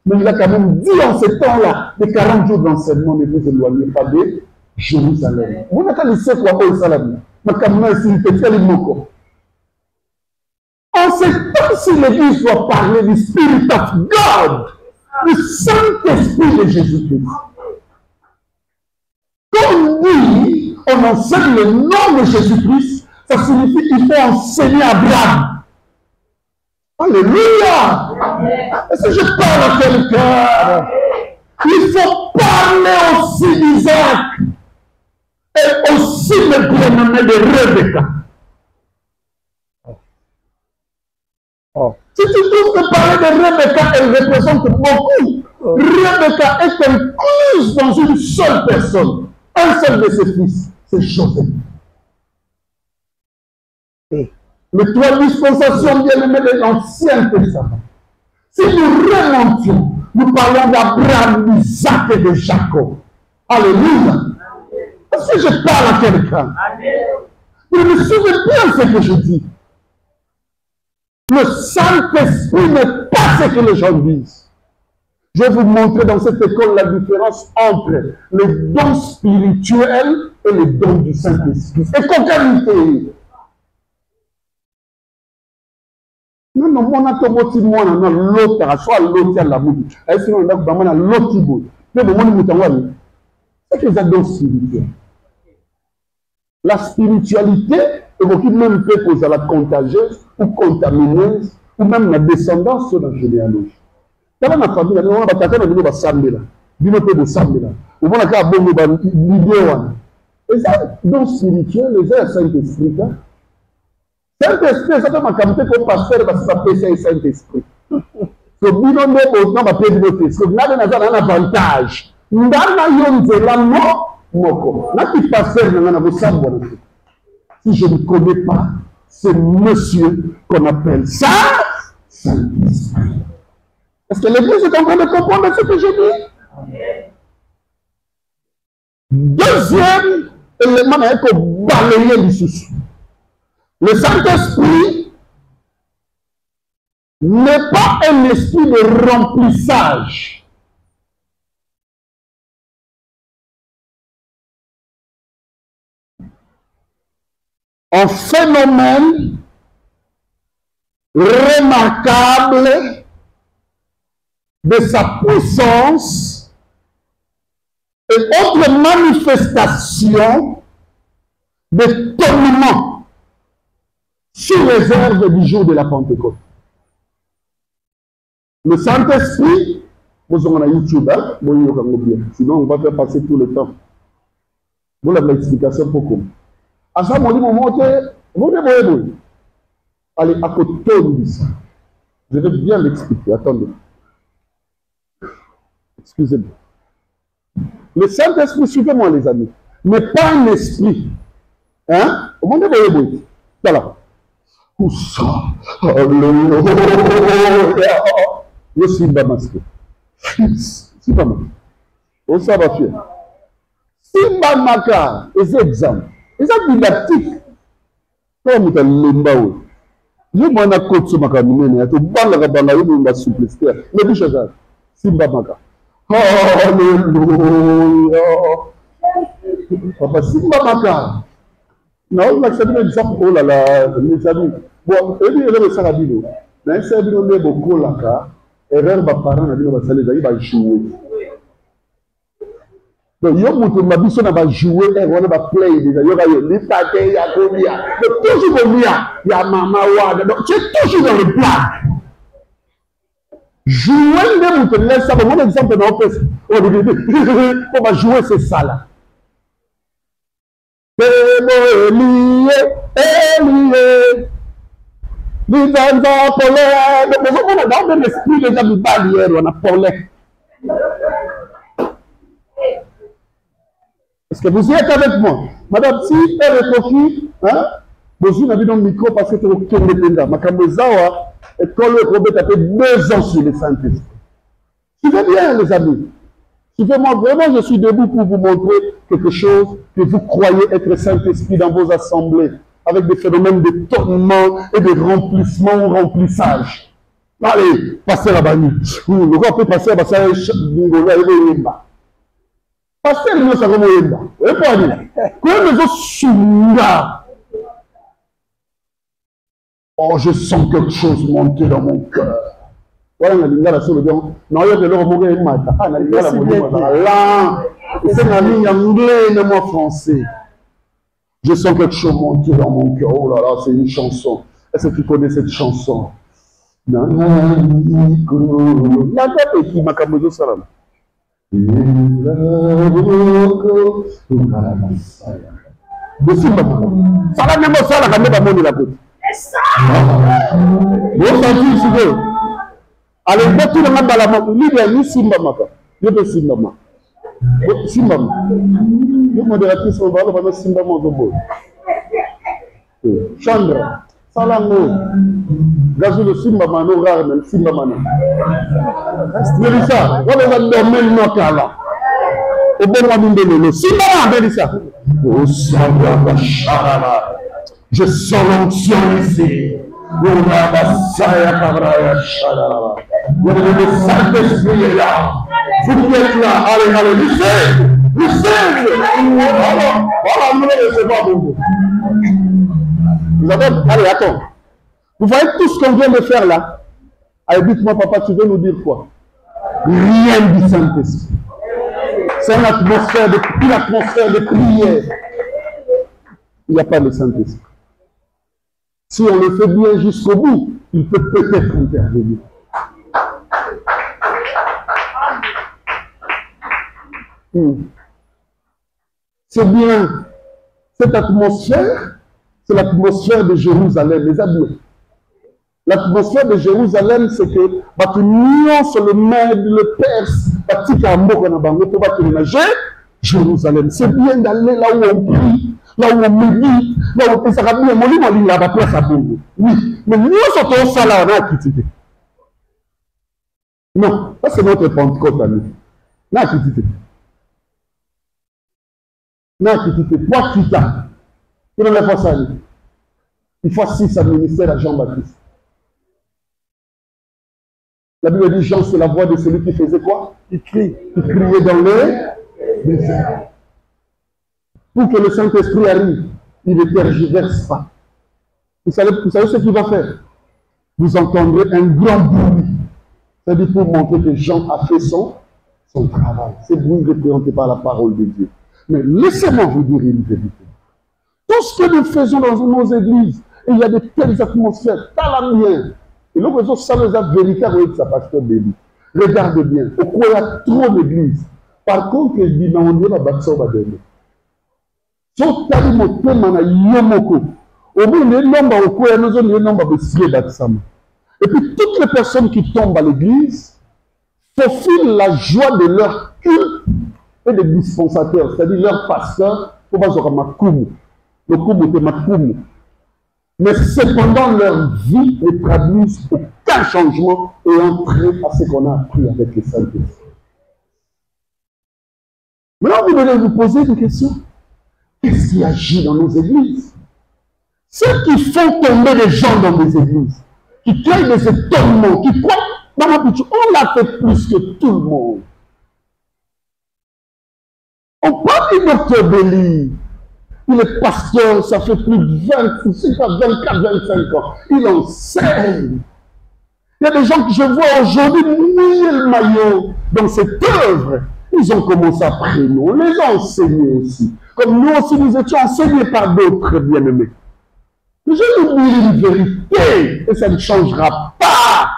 Mais il a quand même dit en ce temps-là, les 40 jours d'enseignement ne vous éloignez pas de Jérusalem. Vous n'avez pas laissé quoi au Salam. Mais quand même, s'il te fait le mot. En ce temps-ci, l'Église doit parler du Spirit of God, du Saint-Esprit de Jésus-Christ. Quand on dit, on enseigne le nom de Jésus-Christ, ça signifie qu'il faut enseigner Abraham. Alléluia! Est-ce que je parle à quelqu'un? Il faut parler aussi d'Isaac et aussi le prénommé de Rebecca. Si tu trouves que parler de Rebecca, elle représente beaucoup. Rebecca est incluse dans une seule personne. Un seul de ses fils, c'est Joseph. Les trois dispensations bien-aimées de l'Ancien Testament. Si nous remontions, nous parlons d'Abraham, d'Isaac et de Jacob. Alléluia. Est-ce que je parle à quelqu'un? Je me souviens bien ce que je dis. Le Saint-Esprit n'est pas ce que les gens disent. Je vais vous montrer dans cette école la différence entre les dons spirituels et les dons du Saint-Esprit. Et concernité. Non, non, mon atomoti, moi, non, l'autre, soit l'autre à la bouche. Et sinon, on a vraiment l'autre bout. Mais bon, mon c'est que les dons spirituels. La spiritualité évoque même peu cause à la contagieuse ou contamineuse ou même la descendance sur la généalogie. Dans la famille, on va attaquer le samedi. Bino peut samedi. On va attaquer le vidéo. Et ça, donc spirituel, les airs Saint-Esprit. Saint-Esprit, ça peut m'accompagner comme pasteur parce que ça peut être Saint-Esprit. So bino ne va pas perdre votre esprit. Vous n'avez pas un avantage. Nous avons la mort. Si je ne connais pas ce monsieur qu'on appelle ça, Saint-Esprit. Est-ce que l'Église est en train de comprendre ce que je dis? Deuxième élément, c'est qu'on balaye les soucis. Le Saint-Esprit n'est pas un esprit de remplissage. Un phénomène remarquable de sa puissance et autre manifestation d'étonnement sous réserve du jour de la Pentecôte. Le Saint-Esprit, vous avez YouTube, sinon on va faire passer tout le temps. Vous avez l'explication pour comment. À ça, mon moment, allez, à côté de ça. Je vais bien l'expliquer. Attendez. Excusez-moi. Le Saint-Esprit, suivez-moi, les amis, n'est pas un esprit. Hein? Au monde de voilà. Où ça? Alléluia. Je suis masqué. C'est pas mal. On s'en va faire. Simba Maka, c'est exemple. Et ça, didactique. Comme tu as l'embaou. Je m'en ai côté sur ma caméra. Tu bandes la bande, tu m'as souplesse. Mais du chose, Simba Maka. Alléluia. Papa, Simba Maka. Non, on accepte l'exemple. Oh là là, mes amis. Bon, et puis, il y a le Sarabino. Mais c'est bien, on est beaucoup là. Et vers mes parents, ils vont jouer. Donc, il y a des gens qui vont jouer et on va play. Il y a des pâtés, il y a des gens. Donc, toujours il y a maman. Donc, tu es toujours dans le blague. Jouer, même, on laisse ça. Mon exemple, on va jouer, c'est ça là. Élie. Nous avons Paulin. Donc, on a dans l'esprit déjà du barrière, on a Paulin. Est-ce que vous y êtes avec moi? Madame, si elle est coquille, hein? Vous n'avez pas de micro parce que tu es au cœur de l'État. Ma caméra, et quand le Robert a fait 2 ans sur le Saint-Esprit. Suivez bien, les amis. Suivez-moi, vraiment, je suis debout pour vous montrer quelque chose que vous croyez être Saint-Esprit dans vos assemblées, avec des phénomènes d'étonnement et de remplissement ou remplissage. Allez, passez là-bas. Le gars peut passer là-bas, ça pasteur, il nous a vraiment eu là. Vous voyez pas dire? Quand les autres sont là, oh, je sens quelque chose monter dans mon cœur. Voilà, on a dit là sur le bien. Non, il y a de l'or mourir et matin. Ah, on a dit là, là. C'est un ami anglais, mais moi français. Je sens quelque chose monter dans mon cœur. Oh là là, c'est une chanson. Est-ce que tu connais cette chanson? La date est qui m'a camouflé ça là. De Simba. Ça va même ça, la caméra va monter la côte. Vous sentez ici que allez, vous tout le monde dans la main. Ni Simba Maka. Je peux Simba Maka. Simba Maka. Le modératrice, on va le Simba Maka. Chandra. Salango. Gazou le Simba Mano, rare, mais Simba Mano. Mélissa, voilà la domaine Maka là. Au bon moment de l'eau. Simba Mano, Mélissa. Oh, Samba Bacharala. Je sens l'onction ici. Le Saint-Esprit est là. Vous qui êtes là, allez, allez, lisez. Voilà, nous ne recevons pas beaucoup. Vous avez, allez, attends. Vous voyez tout ce qu'on vient de faire là? Allez, dites-moi, papa, tu veux nous dire quoi? Rien du Saint-Esprit. C'est une atmosphère de prière. Il n'y a pas de Saint-Esprit. Si on le fait bien jusqu'au bout, il peut peut-être intervenir. C'est bien. Cette atmosphère, c'est l'atmosphère de Jérusalem, les amis. L'atmosphère de Jérusalem, c'est que tu nuances le Mède, le Perse, Jérusalem. C'est bien d'aller là où on prie, là où on médite, là où on peut la place à Bongo. Oui, mais nous sommes ça là, on a critiqué. Non, ça c'est notre Pentecôte à nous. On a critiqué. On a critiqué. Toi, qui t'as? Tu ne l'as pas ça. Il faut 6 à ministère à Jean-Baptiste. La Bible dit Jean, c'est la voix de celui qui faisait quoi? Il crie. Il criait dans le désert. Pour que le Saint-Esprit arrive, il ne tergiverse pas. Vous savez ce qu'il va faire? Vous entendrez un grand bruit. C'est-à-dire pour montrer que Jean a fait son travail. Ce bruit est représenté par la parole de Dieu. Mais laissez-moi vous dire une vérité. Tout ce que nous faisons dans nos églises, et il y a de telles atmosphères, t'as la mienne. Et l'autre chose, ça nous a vérité avec sa pasteur Béli. Regardez bien, au quoi il y a trop d'églises. Par contre, il dit, on dit la bâtisse va donner. So tali motema na yomoko. Au bout de nombre au quoi nous avons nombre de sièges d'Atsama. Et puis toutes les personnes qui tombent à l'église faufilent la joie de leur culte et des dispensateurs, c'est-à-dire leur pasteur, pour pas dire makumu. Le kumu c'est makumu. Mais cependant leur vie ne traduit aucun changement et entrer à ce qu'on a appris avec les Saint-Esprit. Maintenant vous devez vous poser une question. Qu'est-ce qui agit dans nos églises? Ceux qui font tomber les gens dans les églises, qui créent des étonnements, qui croient, on l'a fait plus que tout le monde. On parle du docteur Béli. Il est pasteur, ça fait plus de 24, 25 ans. Il enseigne. Il y a des gens que je vois aujourd'hui mouiller le maillot dans cette œuvre. Ils ont commencé à prier, on les a enseignés aussi. Comme nous aussi, nous étions enseignés par d'autres bien-aimés. Mais je vous dis une vérité, et ça ne changera pas.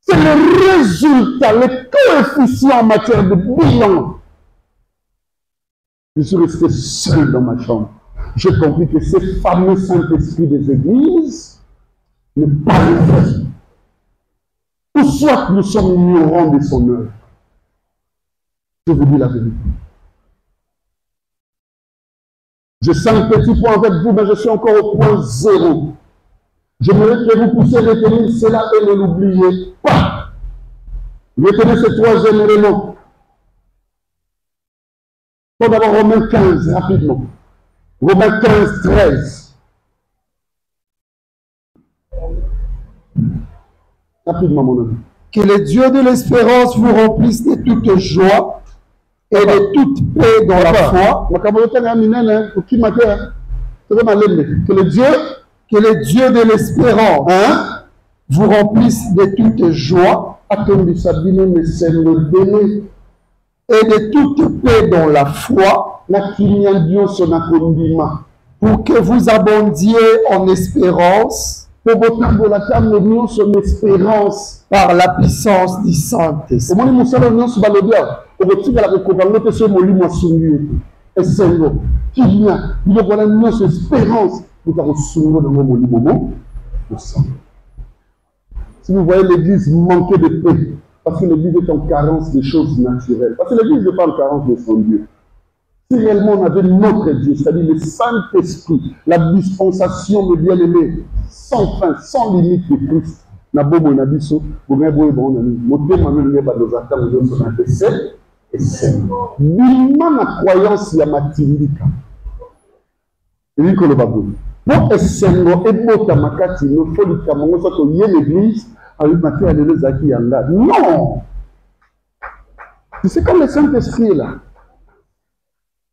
C'est le résultat, le coefficient en matière de bilan. Je suis resté seul dans ma chambre. J'ai compris que ces fameux Saint-Esprit des églises ne parlent pas. Ou soit nous sommes ignorants de son œuvre. Je vous dis la vérité. Je sens un petit point avec vous, mais je suis encore au point 0. J'aimerais que vous puissiez retenir cela et ne l'oubliez pas. Retenez ce troisième élément. Pour d'abord Romains 15, rapidement. Romains 15, 13. Rapidement, mon ami. Que le Dieu de l'espérance vous remplisse de toute joie et de toute paix dans la foi. Que le Dieu de l'espérance vous remplisse de toute joie et de toute paix dans la foi, pour que vous abondiez en espérance par la puissance du Saint-Esprit. Si vous voyez l'église manquer de paix, parce que l'église est en carence de choses naturelles, parce que l'église n'est pas en carence de son Dieu. Si réellement on avait notre Dieu, c'est-à-dire le Saint-Esprit, la dispensation de bien-aimé, sans fin, sans limite de Christ, na bomo na biso, bomo boye bon ami, motema même ba dozata mo so na tese, et c'est bima na croyance ya matindika. Et que le babou. Pour esengo ebota makati no folika mongo so to ye l'église, avec matin à les aki yanga. Non. C'est comme le Saint-Esprit est là.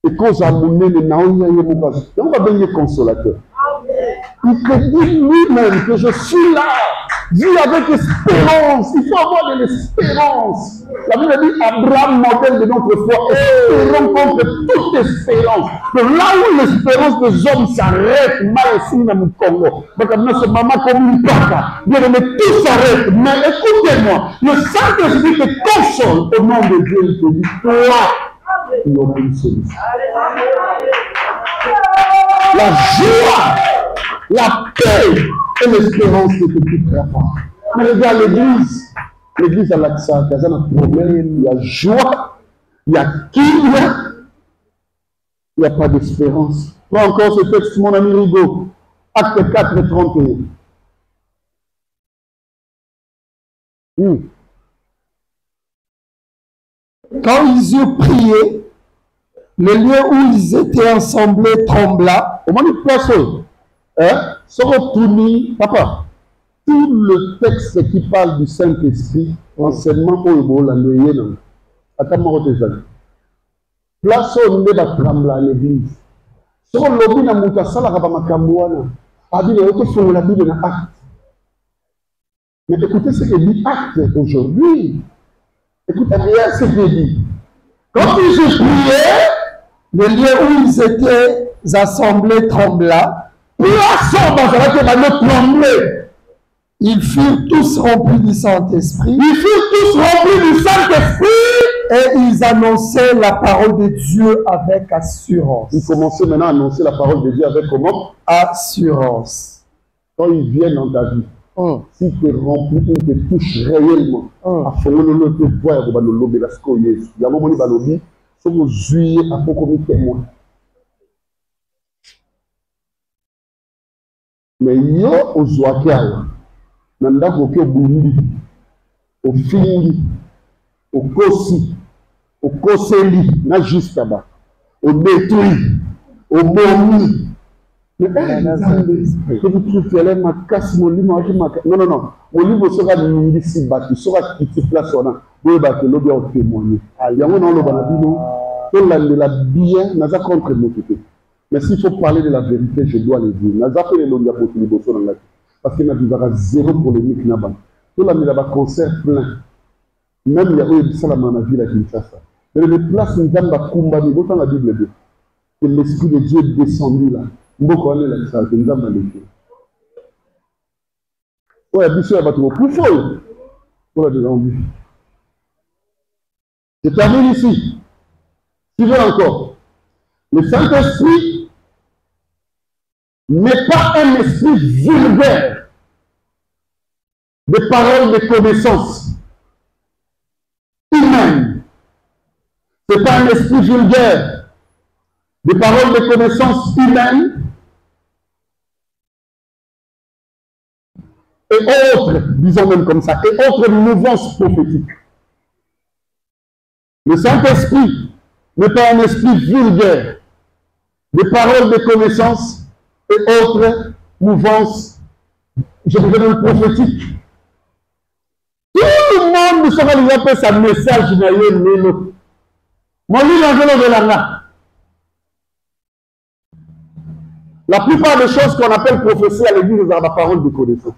Et quand j'ai amené le naoya yemoka, on va devenir consolateur. Il te dit lui-même que je suis là. Dis avec espérance. Il faut avoir de l'espérance. La Bible dit Abraham, modèle de notre foi, espérons contre toute espérance. Donc là où l'espérance des hommes s'arrête, mal ici dans le Congo. Donc maintenant, c'est maman comme une papa. Bien aimé, tout s'arrête. Mais écoutez-moi, le Saint-Esprit te console au nom de Dieu. Il te dit, toi, il y aura une solution. La joie, la paix et l'espérance ne te quittera pas. Mais regarde l'église. L'église a l'accent, il y a un problème, il y a joie, il y a qui, il n'y a pas d'espérance. Prends encore ce texte, mon ami Rigaud. Acte 4, 31. Quand ils eurent prié, le lieu où ils étaient assemblés trembla. Comment il place papa, tout le texte qui parle du Saint-Esprit, enseignement pour le bon, attends-moi, place où on est trembler à l'église. Sur le lobby, on a monté ça, la Rabamakamouana. A dit, il faut la Bible dans Acte. Mais écoutez ce que dit Acte aujourd'hui. Écoutez bien ce que dit. Quand ils ont prié, le lieu où ils étaient assemblés trembla. Ils furent tous remplis du Saint-Esprit. Ils furent tous remplis du Saint-Esprit. Et ils annonçaient la parole de Dieu avec assurance. Ils commençaient maintenant à annoncer la parole de Dieu avec comment? Assurance. Quand ils viennent dans ta vie, si tu es rempli, ils te touchent réellement. À fond, le te voit, il va le lobby, la scoyeuse. Il y a un moment où il va le lobby, il faut juger à peu comme témoin. Mais yo ozwakiawa na ndako ke bundi ofingi okosi okoseli na juste ba o détruit o bomi mais non molimo soka ningisi batu soka kiti place wana boye ba ke lobi o témoigner yango na lo bana bino to la bien naza contre motuté. Mais s'il faut parler de la vérité, je dois le dire. Parce qu'il y a zéro polémique. Tout le monde a un concert plein. Même il y a eu ça dans la ville à Kinshasa. Mais les places, nous avons la Kumbani, autant la Bible dit. Que l'Esprit de Dieu est descendu là. Nous avons la salle, nous avons la Bible. Oui, il y a des choses plus folles. Voilà des envies. Je termine ici. Tu veux encore? Le Saint-Esprit n'est pas un esprit vulgaire de paroles de connaissance humaine. Ce n'est pas un esprit vulgaire de paroles de connaissance humaine et autres, disons même comme ça, et autres mouvances prophétiques. Le Saint-Esprit mais pas un esprit vulgaire, des paroles de connaissance et autres mouvances, je dirais même prophétiques. Tout le monde sera déjà fait sa message naïe lélo. Mon livre de la La plupart des choses qu'on appelle prophétie à l'église, c'est la parole de connaissance.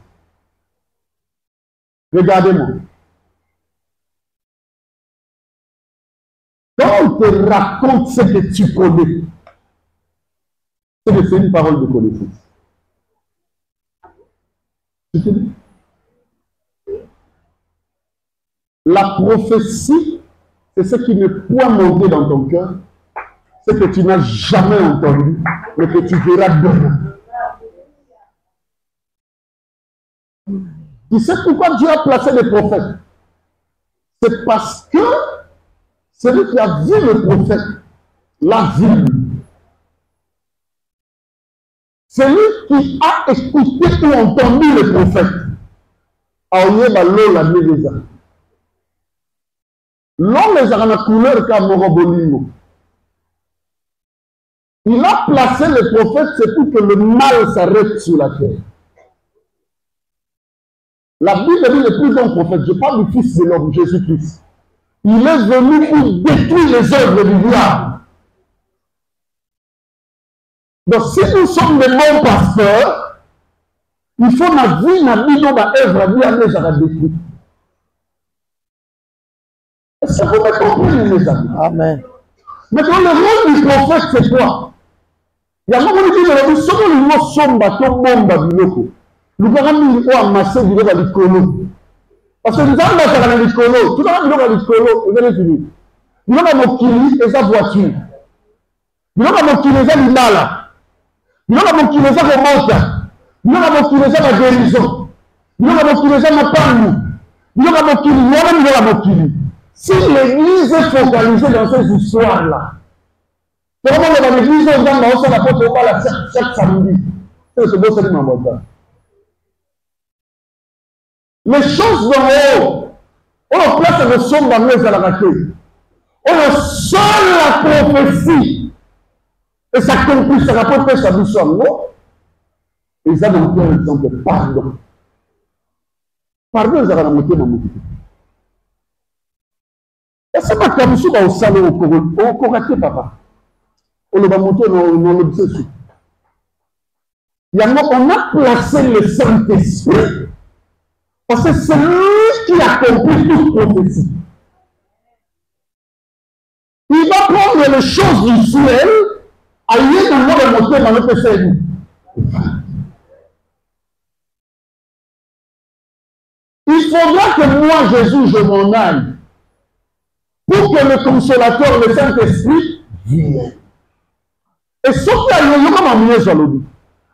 Regardez-moi. Quand on te raconte ce que tu connais, c'est une parole de connaissance. La prophétie, c'est ce qui ne peut monter dans ton cœur, ce que tu n'as jamais entendu, mais que tu verras demain. Tu sais pourquoi Dieu a placé les prophètes? C'est parce que celui qui a vu le prophète l'a vu. Celui qui a écouté ou entendu le prophète a oublié la maison. L'homme les a la couleur comme Morobolingo. Il a placé le prophète, c'est pour que le mal s'arrête sur la terre. La Bible dit le plus grand prophète, je parle du Fils de l'homme, Jésus-Christ. Il est venu pour détruire les œuvres du diable. Donc si nous sommes des bons pasteurs, il faut la vie, la vie, la œuvre, la vie, à détruire. Est-ce que vous me comprenez, mes amis? Amen. Maintenant, le rôle du prophète, c'est quoi? Il y a un moment où il dit, si nous sommes bâtons, nous avons amassé du à l'icône. Parce que nous avons à l'icône, tout le monde à l'icône, vous allez finir. Nous avons kili et sa voiture. Nous avons kili et sa limala. Nous avons kili et sa remonta. Nous avons kili et sa guérison. Nous avons kili et sa mapangu. Nous avons kili, nous avons kili. Si l'église est focalisée dans ces histoires-là, comment dans l'église, on va lancer la porte au bas chaque samedi. C'est beau, c'est mon montant. Les choses d'en haut, on place le son dans les alaratés. On seul la prophétie. Et ça conclut, ça rapporte sa mission. Et ça donne un exemple. Pardon. Pardon, ça va la moitié de mon moitié. Et c'est pas comme si on s'allait au Koraté, papa. On va monter dans l'obsession. On a placé le Saint-Esprit. Parce que c'est lui qui a compris toute prophétie. Il va prendre les choses du ciel, aller dans le monter dans notre cerveau. Il faudra que moi, Jésus, je m'en aille. Pour que le consolateur, le Saint-Esprit, vienne. Et ce qui a eu comme mieux sur le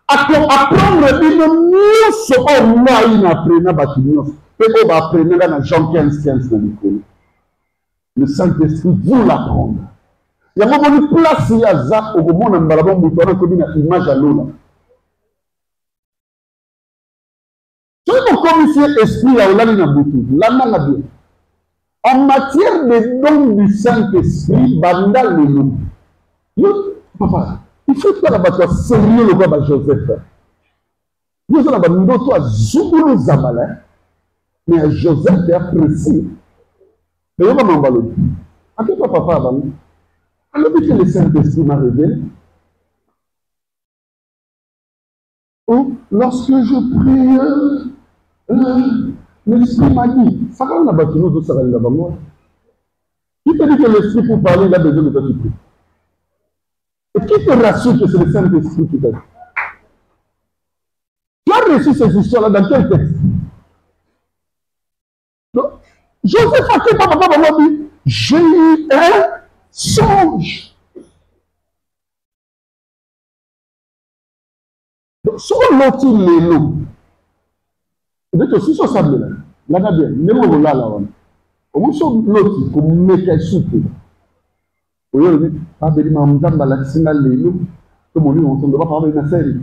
apprendre une mieux ce qu'on a une apprenant bâtiment. Et on va apprendre dans Jean 15, 15 de l'école. Le Saint-Esprit vous l'apprendre. Il y a un moment de place, il y a ça, au moment où on a une image à l'eau. Si on commissaire esprit, il y a une boutique. Là, on a bien. En matière de dons du Saint-Esprit, banda le nom. Papa, il faut que tu sois sérieux le gars de Joseph. Nous avons notre Zoukoulou Zabala, mais Joseph est apprécié. Mais on va m'en parler. À quel papa avant? Alors que le Saint-Esprit m'a révélé. Ou lorsque je prie, l'Esprit m'a dit, ça va, on a battu nous, ça va là-bas, moi. Qui te dit que l'Esprit pour parler, il a besoin de toi, tu pries. Et qui te rassure que c'est le Saint-Esprit qui t'a dit? Tu as reçu ces histoires-là dans quel texte? Joseph a fait papa m'a dit, j'ai eu un songe. Donc, souvent l'autre les lots. Vous êtes aussi sur ça, là. Là, bien, ne me là, là. Au moins, sur l'autre, comme mettre soupe. Vous voyez, pas de l'imam dans la signal les lots. Comme on dit, on ne doit pas parler de la série.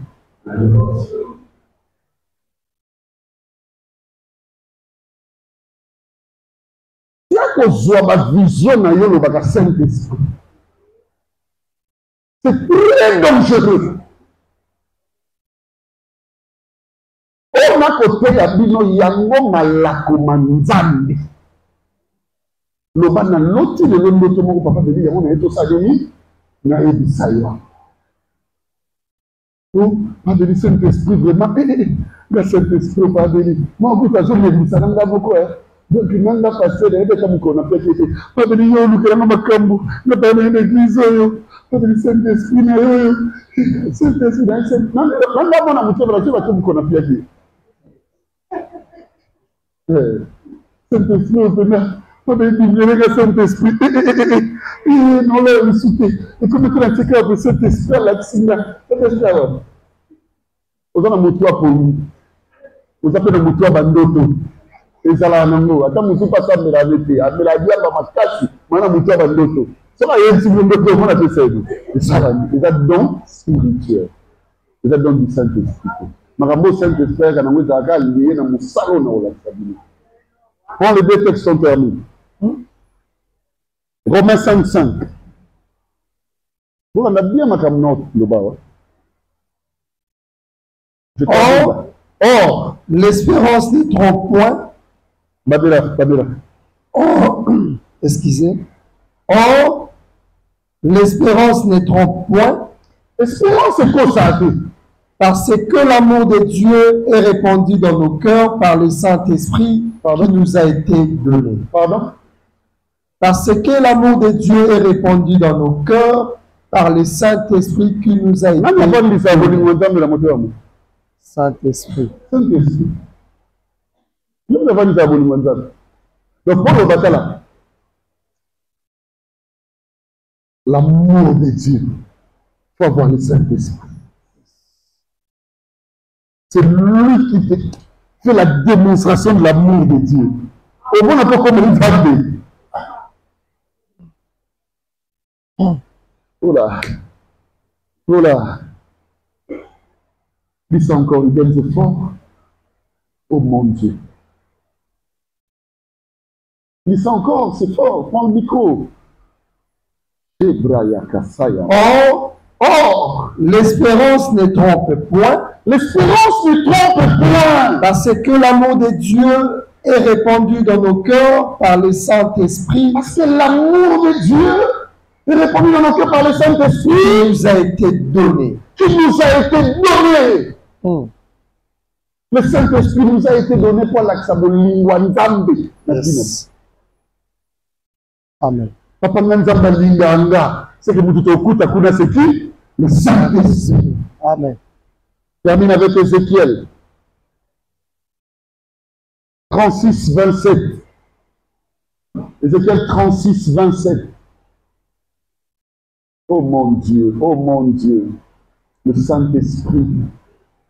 Si on voit ma vision dans le Saint-Esprit, C'est très dangereux. On a côté ya bino yango malako manzambi. Loba na loti le londo moko papa beli yango na eto salini na ebisa yo. Oh, pas de Saint-Esprit vraiment. Le Saint-Esprit pas de moi vous avez jamais vu ça dans la beaucoup hein. Donc il m'a passé les des comme qu'on a fait pas de yo lu que na makambo na pas de l'église yo. Pas de Saint-Esprit na yo. Saint-Esprit dans Saint non non na mutu bala tu qu'on a fait. Saint-Esprit venant. Pas de dire Saint-Esprit. Non là insulté. Et comme tu as checké après Saint-Esprit là Singa. Vous avez un motoir pour lui. Vous avez un motoir bandoto. Et ça là non. Attends, vous pas ça me la mettez. À me la dire dans ma casse. Moi un motoir bandoto. Ça va y être si vous me on a fait ça. Et ça là, ils ont don spirituel. Ils ont don du Saint-Esprit. Marambo Saint-Esprit quand on est à lié dans mon salon dans la famille. Quand les deux textes sont terminés. Romains 5:5. Vous en avez bien ma camoufle le bas. Or, l'espérance ne trompe point. Babela. Or, excusez. Or, l'espérance ne trompe point. Espérance, c'est quoi ça? Parce que l'amour de Dieu est répandu dans nos cœurs par le Saint-Esprit qui nous a été donné. Pardon? Parce que l'amour de Dieu est répandu dans nos cœurs par le Saint-Esprit qui nous a été donné. Saint-Esprit. Saint-Esprit. Nous n'avons pas dit donc, pour le bataille, l'amour de Dieu, il faut avoir le Saint-Esprit. C'est lui qui fait la démonstration de l'amour de Dieu. Au moins, on n'a pas comme une femme. Oula. Dis encore, il donne fort. Oh mon Dieu. Dis encore, c'est fort. Prends le micro. Or, l'espérance ne trompe point. L'espérance ne trompe point. Parce que l'amour de Dieu est répandu dans nos cœurs par le Saint-Esprit. Parce que l'amour de Dieu est répandu dans nos cœurs par le Saint-Esprit. Qui nous a été donné. Qui nous a été donné. Le Saint-Esprit nous a été donné pour l'accès. Yes. Amen. Papa Nzamba Linganga, c'est que vous tout au coup, c'est qui? Le Saint-Esprit. Amen. Termine avec Ézéchiel 36, 27. Ézéchiel 36, 27. Oh mon Dieu, le Saint-Esprit.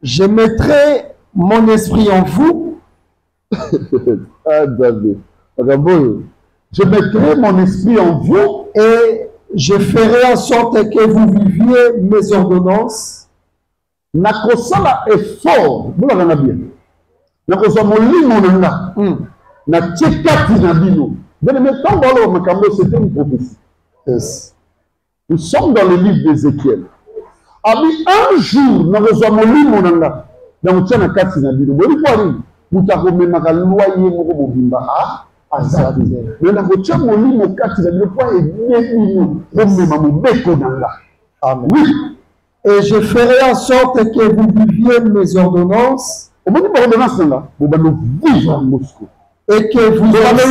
Je mettrai mon esprit en vous. Ah, David. Je mettrai mon esprit en vous et je ferai en sorte que vous viviez mes ordonnances. Nakosala effort. Vous l'avez bien. Nakosala molimo nanga. Na tchekati na bino. Bien aimé, quand on va au c'était une prophétie. Yes. Nous sommes dans le livre d'Ézéchiel. Abi un jour, nakosala molimo nanga. Dans le tchana kati na bino. Bon, il faut aller. Vous avez maka loyer moko bobimba a azali. Mais nakosala molimo kati na bino po ebebino. Bomema mobeko nanga. Amen. Oui. Et je ferai en sorte que vous viviez mes ordonnances. Et que vous allez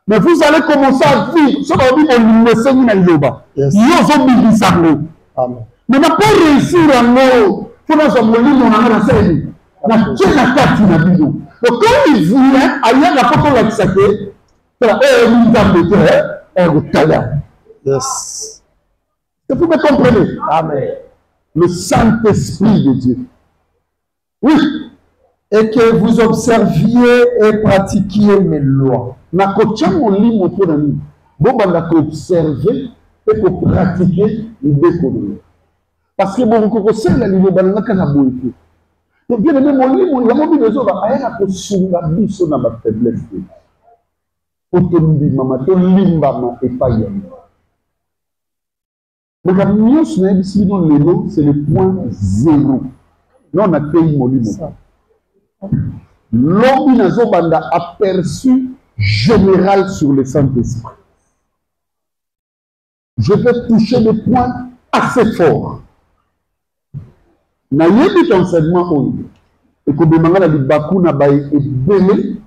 mais vous allez commencer à vivre. Ce qu'on dit, on le sait, il Amen. Mais n'a pas réussi à nous. Il faut que nous donc quand il vient, ailleurs la photo l'a saqué. Yes. Est-ce que vous me comprenez? Amen. Le Saint-Esprit de Dieu. Oui. Et que vous observiez et pratiquiez mes lois. Observer et pour pratiquer l'économie. Parce que bon, vous savez, la ligne de la canabouille. Donc, bien aimé, mon livre, il y a beaucoup de choses à faire sur la vie, sur la faiblesse. Pour te dire, maman, te limba, et pas y aller. Mais la mieux, c'est le point 0. Non, on a payé mon livre. L'homme n'a aperçu général sur le Saint-Esprit. Je vais toucher des points assez forts. Na yebi enseignement oyo ekodemanga na libaku na baye ebele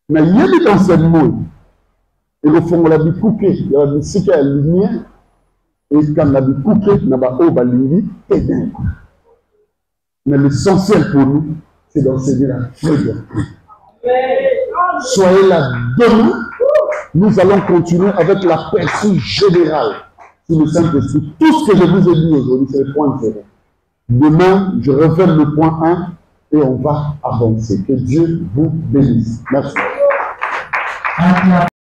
na yebi enseignement ekofongola bikuke ya bisika ya lumière ekanga bikuke na ba oyo balingi ténèbres. Mais l'essentiel pour nous, c'est d'enseigner la vraie. Soyez là demain. Nous allons continuer avec la percée générale sur le Saint-Esprit. Tout ce que je vous ai dit aujourd'hui, c'est le point 0. Demain, je refais le point 1 et on va avancer. Que Dieu vous bénisse. Merci.